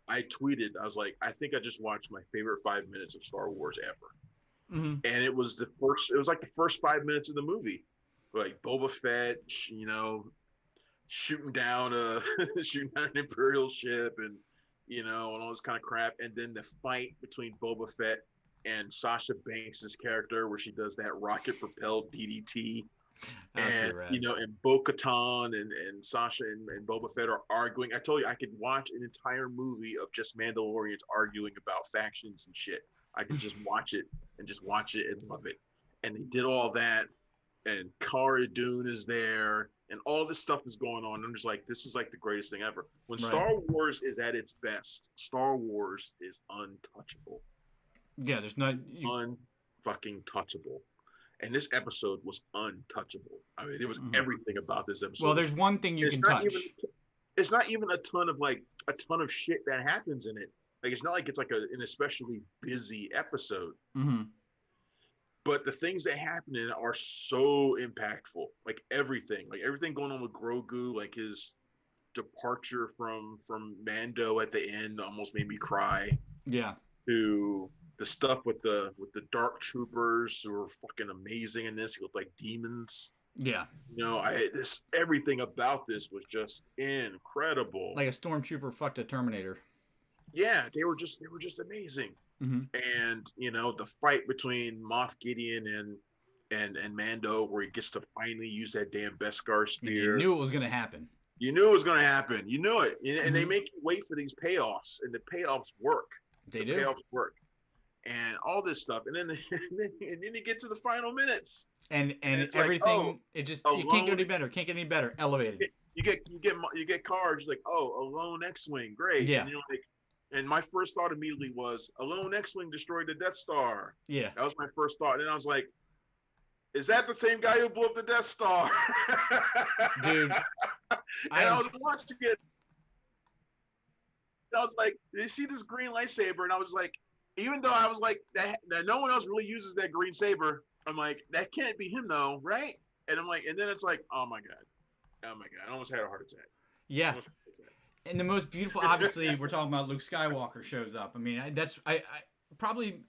I tweeted, I was like, I think I just watched my favorite 5 minutes of Star Wars ever. Mm-hmm. And it was like the first 5 minutes of the movie. Like Boba Fett, you know, shooting down an Imperial ship and, you know, and all this kind of crap. And then the fight between Boba Fett and Sasha Banks' character where she does that rocket propelled DDT. And you know, and Bo-Katan and Sasha and Boba Fett are arguing. I told you I could watch an entire movie of just Mandalorians arguing about factions and shit. I could just watch it and love it. And they did all that, and Cara Dune is there, and all this stuff is going on. I'm just like, this is like the greatest thing ever. When Star Wars is at its best, Star Wars is untouchable. Yeah, there's not unfucking touchable. And this episode was untouchable. I mean, it was everything about this episode. Well, there's one thing you can touch. It's not even a ton of shit that happens in it. Like, it's not like it's like an especially busy episode. Mm-hmm. But the things that happen in it are so impactful. Like everything going on with Grogu, like his departure from Mando at the end almost made me cry. Yeah. To the stuff with the dark troopers who are fucking amazing in this. He looked like demons. Yeah. You know, everything about this was just incredible. Like a stormtrooper fucked a Terminator. Yeah, they were just amazing. Mm-hmm. And you know, the fight between Moff Gideon and Mando, where he gets to finally use that damn Beskar spear. You knew it was going to happen. You knew it was going to happen. You knew it, and they make you wait for these payoffs, and the payoffs work. The payoffs work. And all this stuff, and then you get to the final minutes, and everything. It just you can't get any better. Can't get any better. Elevated. You get cards like, oh, a lone X-wing, great. Yeah. And you're like, and my first thought immediately was, a lone X-wing destroyed the Death Star. Yeah. That was my first thought, and I was like, is that the same guy who blew up the Death Star? Dude, I was watching it. I was like, did you see this green lightsaber? And I was like, even though I was like, that no one else really uses that green saber, I'm like, that can't be him though, right? And I'm like, and then it's like, oh my god, I almost had a heart attack. Yeah. And the most beautiful, obviously, we're talking about Luke Skywalker shows up. I mean, that's probably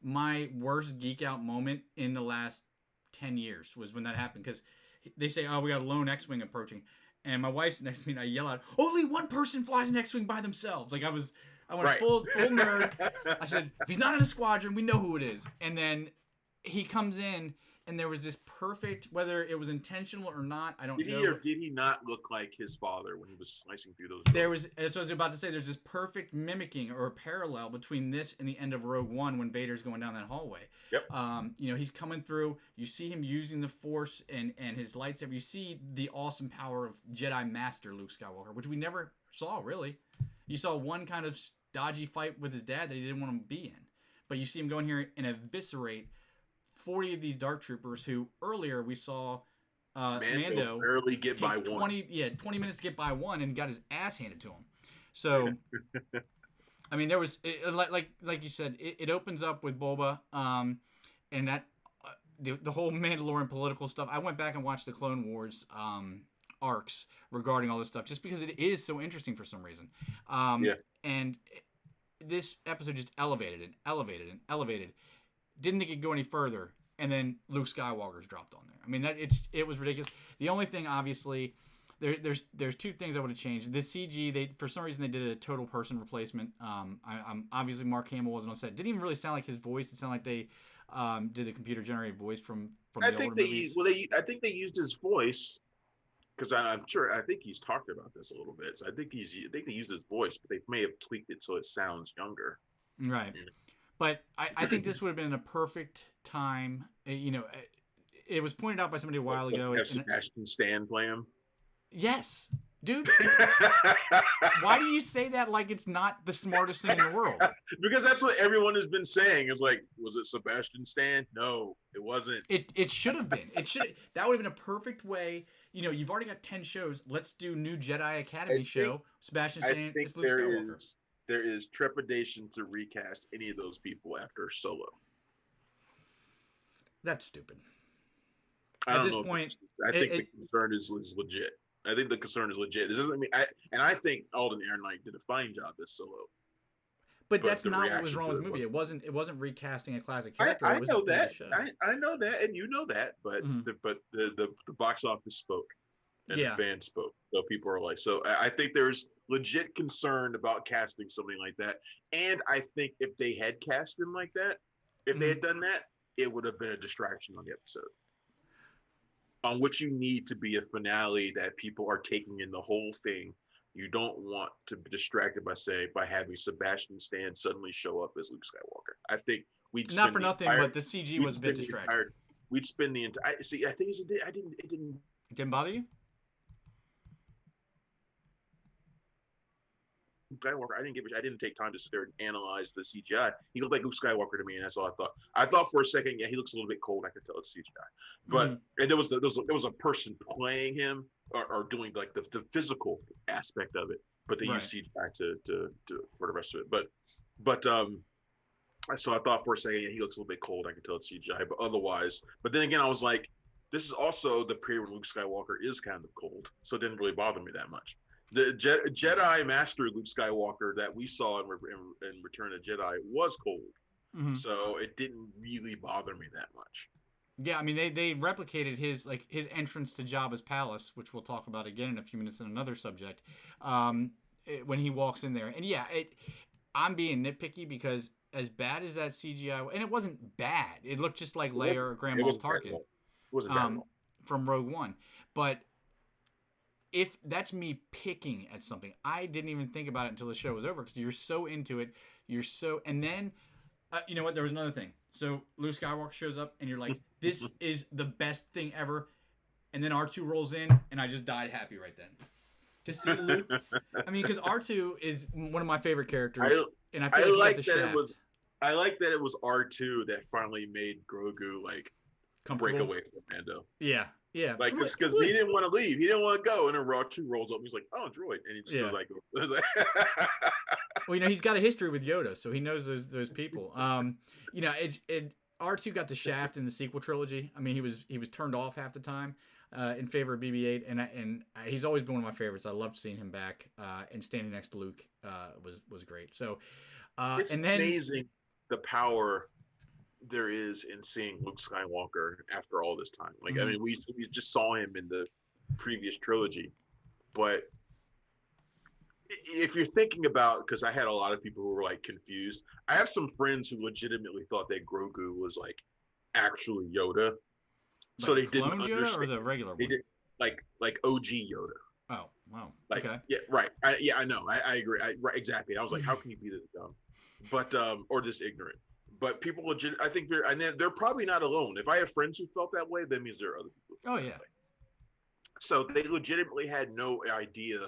my worst geek out moment in the last 10 years was when that happened, because they say, oh, we got a lone X-wing approaching, and my wife's next to me, and I yell out, only one person flies an X-wing by themselves. Like I went full nerd. I said, if he's not in a squadron, we know who it is. And then he comes in, and there was this perfect, whether it was intentional or not, I don't know. Did he not look like his father when he was slicing through those? There was, as I was about to say, there's this perfect mimicking or parallel between this and the end of Rogue One when Vader's going down that hallway. Yep. You know, he's coming through. You see him using the Force and his lightsaber. You see the awesome power of Jedi Master Luke Skywalker, which we never saw, really. You saw one kind of dodgy fight with his dad that he didn't want to be in. But you see him go in here and eviscerate 40 of these dark troopers who earlier we saw Mando barely get by 20 minutes to get by one and got his ass handed to him. So I mean, there was like you said, it opens up with Boba and that the whole Mandalorian political stuff. I went back and watched the Clone Wars arcs regarding all this stuff just because it is so interesting for some reason. And this episode just elevated and elevated and elevated. Didn't think it'd go any further, and then Luke Skywalker's dropped on there. I mean, it was ridiculous. The only thing, obviously, there's two things I would have changed. The CG, for some reason they did a total person replacement. I'm obviously Mark Hamill wasn't on set. Didn't even really sound like his voice. It sounded like they did a computer generated voice from the older movies. I think they used his voice because I think he's talked about this a little bit. So I think they used his voice, but they may have tweaked it so it sounds younger. Right. But I think this would have been a perfect time. You know, it was pointed out by somebody a while ago. Sebastian Stan play him? Yes. Dude, why do you say that like it's not the smartest thing in the world? Because that's what everyone has been saying. It's like, was it Sebastian Stan? No, it wasn't. It should have been. That would have been a perfect way. You know, you've already got 10 shows. Let's do new Jedi Academy show. Sebastian Stan is Luke Skywalker. There is trepidation to recast any of those people after Solo. That's stupid. I At don't this know. point, I think the it concern is legit. I think the concern is legit. This doesn't mean I think Alden Ehrenreich did a fine job as Solo, but but that's the not what was reaction wrong to with the it movie. was. It wasn't recasting a classic I, character. I It was know it was a that. show. I know that, and you know that. But Hmm. the box office spoke, and the Yeah. fans spoke. So people are like, so I think there's legit concern about casting something like that. And I think if they had cast him like that, if they Hmm. had done that, it would have been a distraction on the episode. On which you need to be a finale that people are taking in the whole thing. You don't want to be distracted by having Sebastian Stan suddenly show up as Luke Skywalker. I think we'd Not spend for the nothing, entire but the CG we'd was a bit spend the distracting. entire we'd spend the entire see. I think I didn't it didn't Didn't bother you? Skywalker. I didn't take time to sit there and analyze the CGI. He looked like Luke Skywalker to me, and that's all I thought. I thought for a second, yeah, he looks a little bit cold. I could tell it's CGI, Hmm. but and there was a person playing him or doing like the physical aspect of it, but they used Right. CGI to for the rest of it. But so I thought for a second, yeah, he looks a little bit cold. I could tell it's CGI, but otherwise, but then again, I was like, this is also the period when Luke Skywalker is kind of cold, so it didn't really bother me that much. The Jedi Master Luke Skywalker that we saw in Return of the Jedi was cold, Hmm. so it didn't really bother me that much. Yeah, I mean they replicated his entrance to Jabba's palace, which we'll talk about again in a few minutes in another subject. When he walks in there, and yeah, I'm being nitpicky because as bad as that CGI, and it wasn't bad. It looked just like Leia or Grand It Moff wasn't bad at Tarkin all. It wasn't bad at all. from Rogue One, but if that's me picking at something, I didn't even think about it until the show was over because you're so into it, and then you know what? There was another thing. So Luke Skywalker shows up, and you're like, "This is the best thing ever," and then R2 rolls in, and I just died happy right then. To see Luke, I mean, because R2 is one of my favorite characters, and I feel like he got the shaft. I like that it was R2 that finally made Grogu like break away from Mando. Yeah. Yeah, like because he didn't want to leave, he didn't want to go, and then R2 rolls up. He's like, "Oh, droid," and he just goes like, well, you know, he's got a history with Yoda, so he knows those people. You know, R2 got the shaft in the sequel trilogy. I mean, he was turned off half the time in favor of BB-8, and he's always been one of my favorites. I loved seeing him back, and standing next to Luke was great. So, it's and then amazing the power there is in seeing Luke Skywalker after all this time. Like, I mean, we just saw him in the previous trilogy, but if you're thinking about, because I had a lot of people who were like confused. I have some friends who legitimately thought that Grogu was like actually Yoda, like so they the didn't clone understand. Yoda or the regular one? They did like OG Yoda. Oh wow. Like, okay. yeah, right. I know. I agree. Right, exactly. I was like, how can you be this dumb? But or this ignorant? But people legit. I think they're probably not alone. If I have friends who felt that way, that means there are other people. Oh yeah. So they legitimately had no idea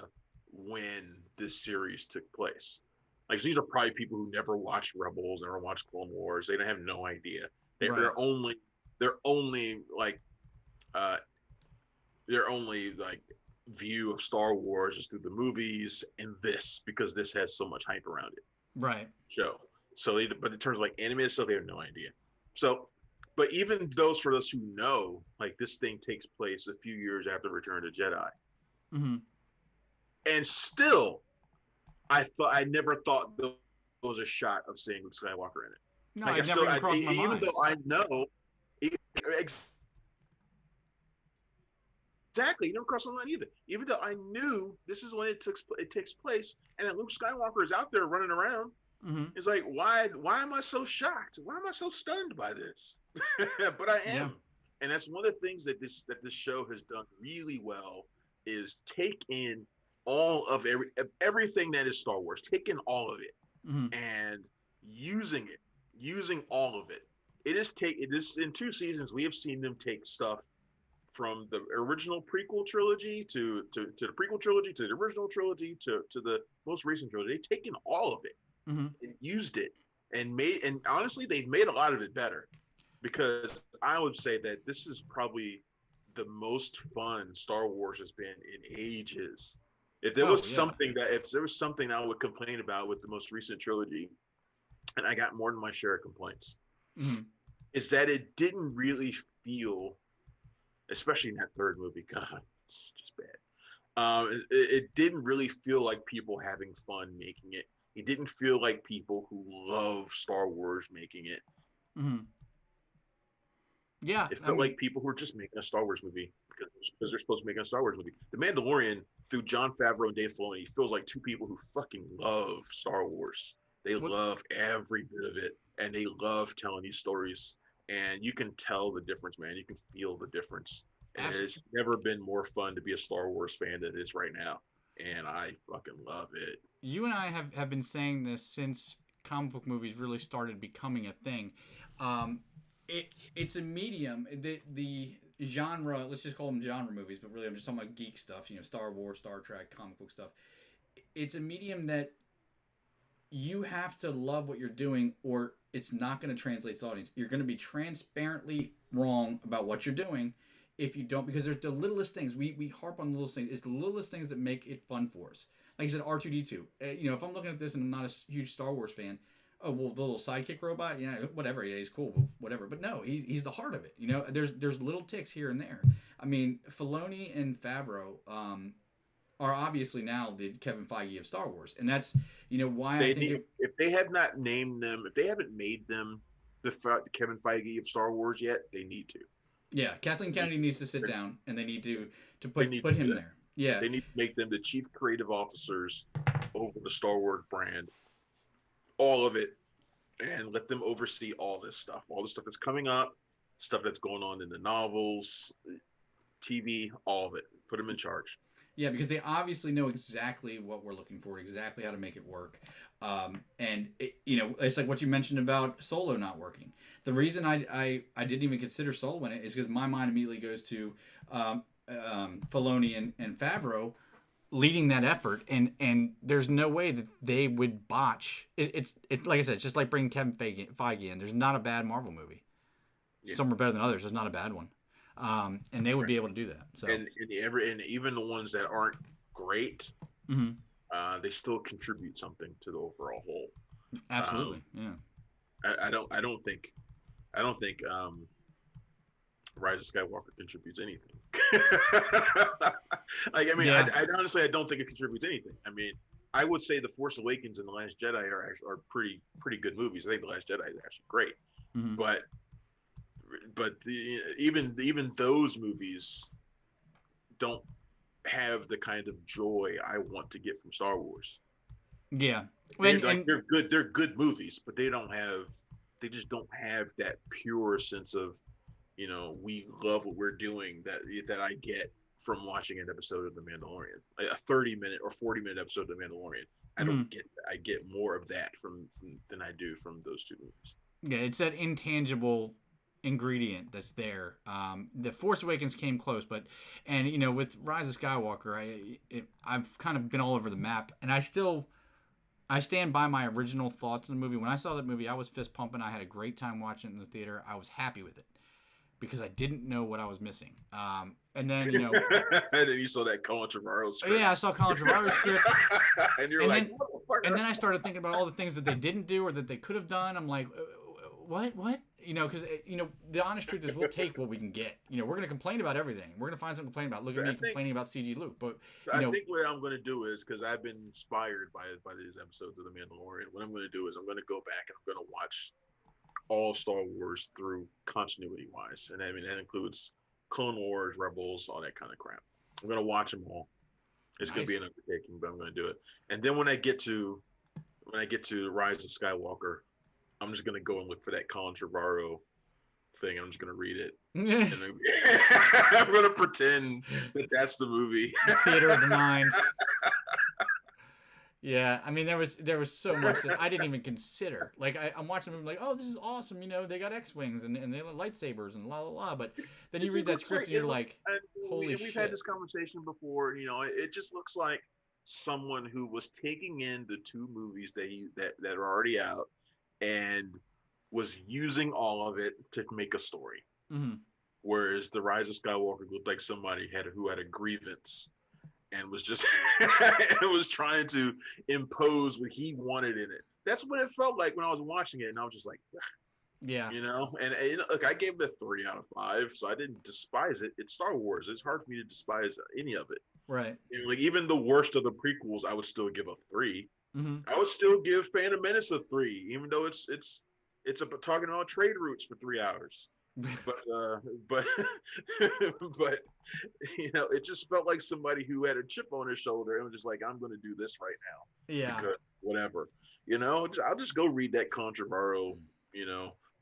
when this series took place. Like, these are probably people who never watched Rebels, never watched Clone Wars. They have no idea. Their only view of Star Wars is through the movies and this, because this has so much hype around it. Right. So but in terms of like animated stuff, they have no idea. So, but even for those who know, like, this thing takes place a few years after Return of the Jedi. Mm-hmm. And still, I never thought there was a shot of seeing Luke Skywalker in it. No, like, it never even crossed my mind. Even though I know, exactly, it never crossed my mind either. Even though I knew this is when it takes place, and that Luke Skywalker is out there running around. Mm-hmm. It's like, why am I so shocked? Why am I so stunned by this? But I am, and that's one of the things that this show has done really well, is take in all of everything that is Star Wars, take in all of it, and using all of it. It is in 2 seasons we have seen them take stuff from the original prequel trilogy to the prequel trilogy to the original trilogy to the most recent trilogy. They've taken all of it and used it and honestly, they've made a lot of it better, because I would say that this is probably the most fun Star Wars has been in ages. If there was something I would complain about with the most recent trilogy, and I got more than my share of complaints, is that it didn't really feel, especially in that third movie, God, it's just bad. It didn't really feel like people having fun making it. It didn't feel like people who love Star Wars making it. Hmm. Yeah, It I felt mean, like people who were just making a Star Wars movie because they're supposed to make a Star Wars movie. The Mandalorian, through Jon Favreau and Dave Filoni, feels like two people who fucking love Star Wars. They what love every bit of it, and they love telling these stories. And you can tell the difference, man. You can feel the difference. And it's absolutely. never been more fun to be a Star Wars fan than it is right now. And I fucking love it. You and I have been saying this since comic book movies really started becoming a thing. Um, it's a medium. The genre, let's just call them genre movies, but really I'm just talking about geek stuff. Star Wars, Star Trek, comic book stuff. It's a medium that you have to love what you're doing, or it's not going to translate to the audience. You're going to be transparently wrong about what you're doing if you don't, because there's the littlest things. We harp on the littlest things. It's the littlest things that make it fun for us. Like I said, R2D2. If I'm looking at this and I'm not a huge Star Wars fan, oh well, the little sidekick robot, whatever. Yeah, he's cool, but whatever. But no, he's the heart of it. There's little ticks here and there. I mean, Filoni and Favreau, are obviously now the Kevin Feige of Star Wars, and that's why I They think need, if they have not named them, if they haven't made them the Kevin Feige of Star Wars yet, they need to. yeah, Kathleen Kennedy needs to sit down, and they need to They put need put to do him that. there. Yeah, They need to make them the chief creative officers over the Star Wars brand, all of it, and let them oversee all the stuff that's coming up, stuff that's going on in the novels, TV, all of it. Put them in charge. yeah, because they obviously know exactly what we're looking for, exactly how to make it work. And it's like what you mentioned about Solo not working. The reason I didn't even consider Solo in it is because my mind immediately goes to Filoni and Favreau leading that effort, and there's no way that they would botch it. It's like I said, it's just like bringing Kevin Feige in. There's not a bad Marvel movie. Yeah. Some are better than others. There's not a bad one, and they would Right. be able to do that. So, And even the ones that aren't great, mhm, they still contribute something to the overall whole. Um, absolutely, yeah, I don't think Rise of Skywalker contributes anything. Like, I mean, yeah, I honestly, I don't think it contributes anything. I mean, I would say The Force Awakens and The Last Jedi are pretty good movies. I think The Last Jedi is actually great, mhm, but even those movies don't have the kind of joy I want to get from Star Wars. yeah. They're And like they're good movies, but they just don't have that pure sense of, we love what we're doing that I get from watching an episode of The Mandalorian, a 30-minute or 40-minute episode of The Mandalorian. I don't mhm, get that. I get more of that from than I do from those two movies. yeah, it's that intangible ingredient that's there. The Force Awakens came close, but with Rise of Skywalker, I've kind of been all over the map, and I stand by my original thoughts on the movie. When I saw that movie, I was fist pumping. I had a great time watching it in the theater. I was happy with it because I didn't know what I was missing. And then And then you saw that Colin Trevorrow script. yeah, I saw Colin Trevorrow's script, And you're and like, then motherfucker. and then I started thinking about all the things that they didn't do or that they could have done. I'm like, what? Because the honest truth is we'll take what we can get. We're going to complain about everything. We're going to find something to complain about. Look at me complaining about CG Luke, but I think what I'm going to do is, because I've been inspired by these episodes of The Mandalorian, what I'm going to do is I'm going to go back and I'm going to watch all Star Wars through continuity wise, and I mean that includes Clone Wars, Rebels, all that kind of crap. I'm going to watch them all. It's going to be nice. an undertaking, but I'm going to do it. And then when I get to Rise of Skywalker, I'm just going to go and look for that Colin Trevorrow thing. I'm just going to read it. And then, I'm going to pretend that that's the movie. Theater of the mind. Yeah, I mean there was so much that I didn't even consider. Like I'm watching the movie like, oh, this is awesome. They got X-wings and they have lightsabers and la la la. But then you read that script and you're like, holy shit. We've had this conversation before. It just looks like someone who was taking in the two movies that are already out and was using all of it to make a story. Mm-hmm. Whereas The Rise of Skywalker looked like somebody who had a grievance and was just was trying to impose what he wanted in it. That's what it felt like when I was watching it, and I was just like, Yeah. And look, I gave it a 3 out of 5, so I didn't despise it. It's Star Wars. It's hard for me to despise any of it. Right. Like even the worst of the prequels, I would still give a 3. Mm-hmm. I would still give Phantom Menace a 3, even though it's talking about trade routes for 3 hours. But but but it just felt like somebody who had a chip on his shoulder and was just like, I'm going to do this right now Yeah. because whatever. I'll just go read that controversial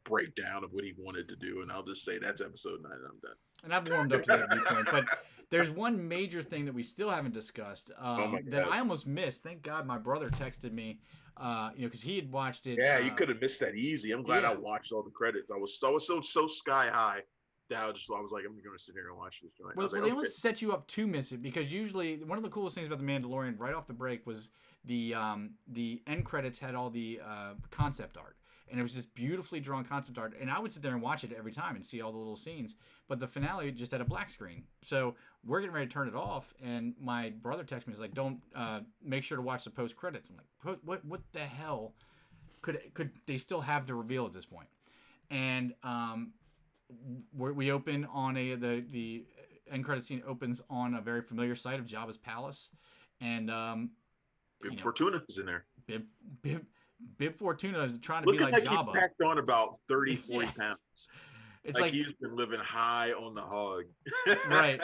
breakdown of what he wanted to do, and I'll just say that's episode 9, and I'm done. And I've warmed up to that viewpoint, but there's one major thing that we still haven't discussed that I almost missed. Thank God my brother texted me, because he had watched it. Yeah, you could have missed that easy. I'm glad I watched all the credits. I was so sky high that I was like, I'm going to sit here and watch this joint. Well, like, they almost set you up to miss it, because usually one of the coolest things about The Mandalorian right off the break was the end credits had all the concept art. And it was just beautifully drawn concept art. And I would sit there and watch it every time and see all the little scenes. But the finale just had a black screen. So we're getting ready to turn it off. And my brother texted me. He's like, don't make sure to watch the post credits. I'm like, what the hell could they still have to reveal at this point? And we open on the end credit scene opens on a very familiar site of Jabba's palace. And Bib Fortuna is in there. Bib Fortuna is trying to be like Jabba. He packed on about 30, 40 Yes. pounds. It's like he's been living high on the hog. Right.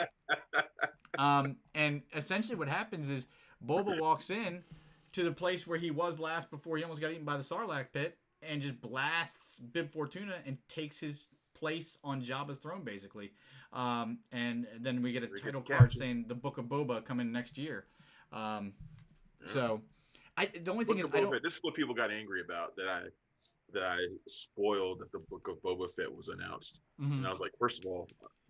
And essentially what happens is Boba walks in to the place where he was last before he almost got eaten by the Sarlacc pit and just blasts Bib Fortuna and takes his place on Jabba's throne, basically. And then we get a title card saying the Book of Boba coming next year. So... the only thing is, this is what people got angry about, that I spoiled that the Book of Boba Fett was announced. Mm-hmm. And I was like, first of all,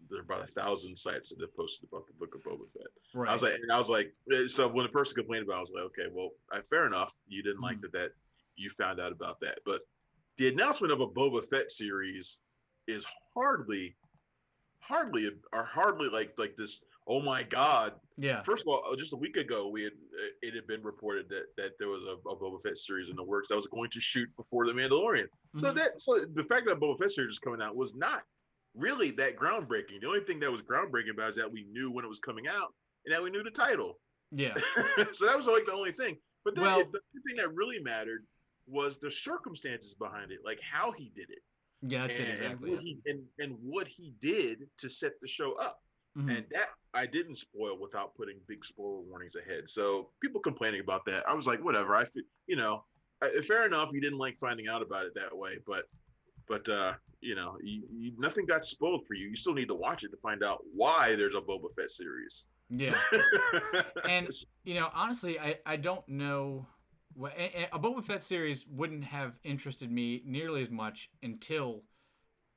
there are about 1,000 sites that have posted about the Book of Boba Fett. Right. I was like, so when the person complained about it, I was like, okay, well, fair enough. You didn't like that you found out about that. But the announcement of a Boba Fett series is hardly like this. Oh my God! Yeah. First of all, just a week ago, it had been reported that there was a Boba Fett series in the works that was going to shoot before the Mandalorian. Mm-hmm. So the fact that Boba Fett series is coming out was not really that groundbreaking. The only thing that was groundbreaking about it is that we knew when it was coming out and that we knew the title. Yeah. So that was like the only thing. But then the thing that really mattered was the circumstances behind it, like how he did it. Yeah, that's it exactly. And what he did to set the show up. Mm-hmm. And that I didn't spoil without putting big spoiler warnings ahead. So people complaining about that, I was like, whatever. Fair enough. You didn't like finding out about it that way, but nothing got spoiled for you. You still need to watch it to find out why there's a Boba Fett series. Yeah. And honestly, I don't know. A Boba Fett series wouldn't have interested me nearly as much until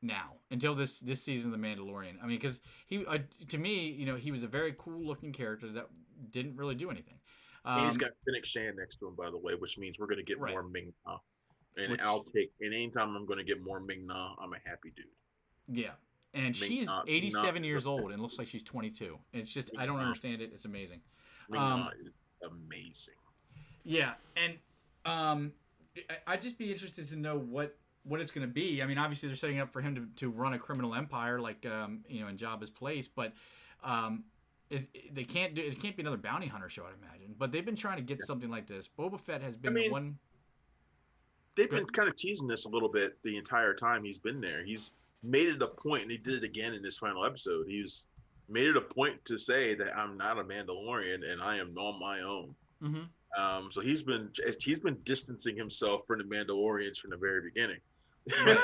this season of The Mandalorian. I mean, because he to me, he was a very cool looking character that didn't really do anything. He's got Fennec Shand next to him, by the way, which means we're going to get more Ming Na. And anytime I'm going to get more Ming Na, I'm a happy dude. Yeah. And she's 87 years old and looks like she's 22. And it's just, I don't understand it. It's amazing. Ming Na is amazing. Yeah. And I'd just be interested to know what it's going to be. I mean, obviously they're setting up for him to run a criminal empire, like in Jabba's place, but it can't be another bounty hunter show, I'd imagine. But they've been trying to get something like this. Boba Fett has been one. They've been kind of teasing this a little bit the entire time he's been there. He's made it a point, and he did it again in this final episode. He's made it a point to say that I'm not a Mandalorian and I am on my own. Mm-hmm. So he's been distancing himself from the Mandalorians from the very beginning. Right.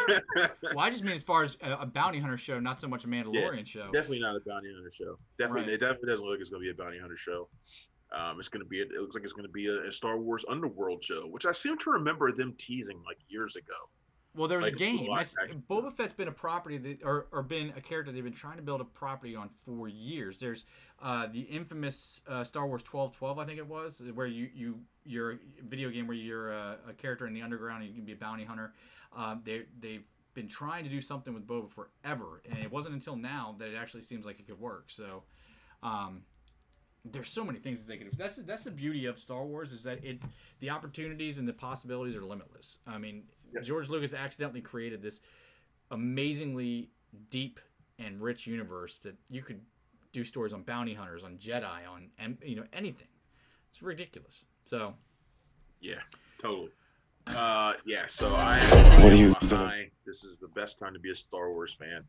Well, I just mean as far as a bounty hunter show, not so much a Mandalorian show. Definitely not a bounty hunter show. Definitely, It definitely doesn't look like it's going to be a bounty hunter show. It looks like it's going to be a Star Wars Underworld show, which I seem to remember them teasing like years ago. Well, there was a game. Boba Fett's been a property or been a character they've been trying to build a property on for years. There's the infamous Star Wars 1212, I think it was, where you're a video game where you're a character in the underground and you can be a bounty hunter. They've been trying to do something with Boba forever, and it wasn't until now that it actually seems like it could work. So there's so many things that they could do. That's the beauty of Star Wars, is that the opportunities and the possibilities are limitless. I mean, George Lucas accidentally created this amazingly deep and rich universe that you could do stories on bounty hunters, on Jedi, on anything. It's ridiculous. So yeah, totally. So What are you on a gonna? high. This is the best time to be a Star Wars fan.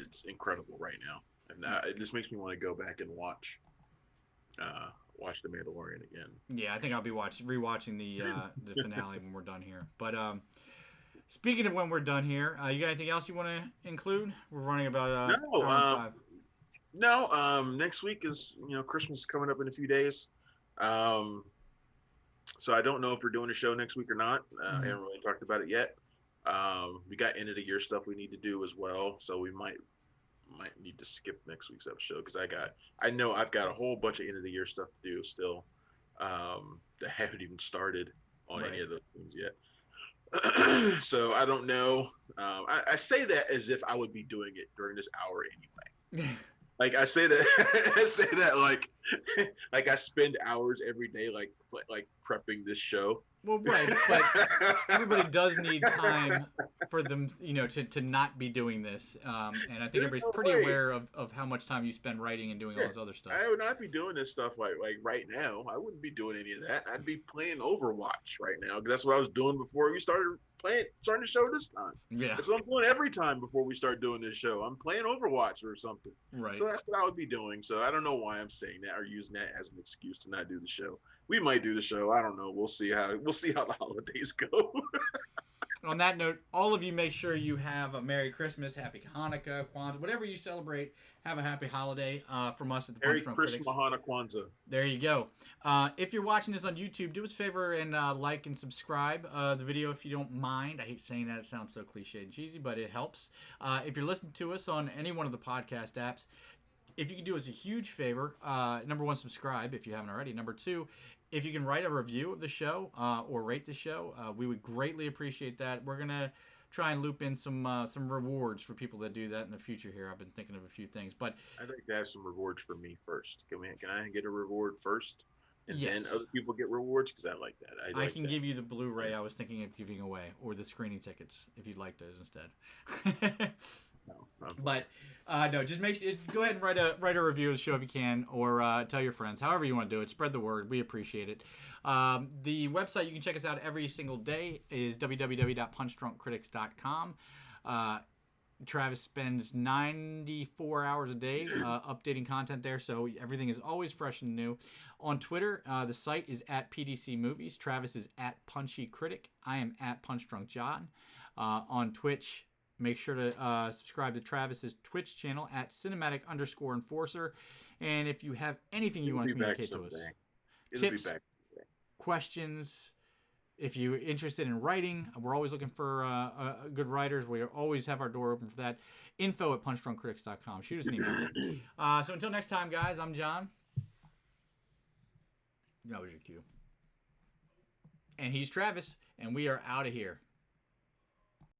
It's incredible right now, and it just makes me want to go back and watch The Mandalorian again. yeah, I think I'll be rewatching the finale when we're done here. But speaking of when we're done here, you got anything else you want to include? We're running about hour and 5. No. Next week is Christmas is coming up in a few days. So I don't know if we're doing a show next week or not. I haven't really talked about it yet. We got end of the year stuff we need to do as well, so we might need to skip next week's episode because I know I've got a whole bunch of end of the year stuff to do still that haven't even started on any of those things yet. So I don't know. I say that as if I would be doing it during this hour anyway. Like I say that like I spend hours every day like prepping this show. Well, right, but everybody does need time for them, to not be doing this. And I think everybody's pretty aware of how much time you spend writing and doing all this other stuff. I would not be doing this stuff like right now. I wouldn't be doing any of that. I'd be playing Overwatch right now because that's what I was doing before we starting the show this time. Yeah. That's what I'm doing every time before we start doing this show. I'm playing Overwatch or something. Right. So that's what I would be doing. So I don't know why I'm saying that or using that as an excuse to not do the show. We might do the show. I don't know. We'll see how the holidays go. On that note, all of you make sure you have a Merry Christmas, Happy Hanukkah, Kwanzaa, whatever you celebrate. Have a happy holiday from us at the Merry Punch Drunk Christmas, Critics. Mahana Kwanzaa. There you go. If you're watching this on YouTube, do us a favor and like and subscribe the video if you don't mind. I hate saying that. It sounds so cliche and cheesy, but it helps. If you're listening to us on any one of the podcast apps, if you could do us a huge favor, number 1, subscribe if you haven't already. Number 2, if you can write a review of the show or rate the show, we would greatly appreciate that. We're going to try and loop in some rewards for people that do that in the future here. I've been thinking of a few things. But I'd like to have some rewards for me first. Can I get a reward first? And then other people get rewards? Because I like that. I can give you the Blu-ray I was thinking of giving away, or the screening tickets if you'd like those instead. No. But no, just go ahead and write a review of the show if you can, or tell your friends. However you want to do it, spread the word. We appreciate it. The website you can check us out every single day is www.punchdrunkcritics.com. Travis spends 94 hours a day updating content there, so everything is always fresh and new. On Twitter, the site is at PDC Movies. Travis is at Punchy Critic. I am at PunchDrunkJohn. On Twitch, make sure to subscribe to Travis's Twitch channel at cinematic_enforcer. And if you have anything you want to communicate to us, tips, questions, if you're interested in writing, we're always looking for good writers. We always have our door open for that. info@punchdrunkcritics.com. Shoot us an email. So until next time, guys, I'm John. That was your cue. And he's Travis, and we are out of here.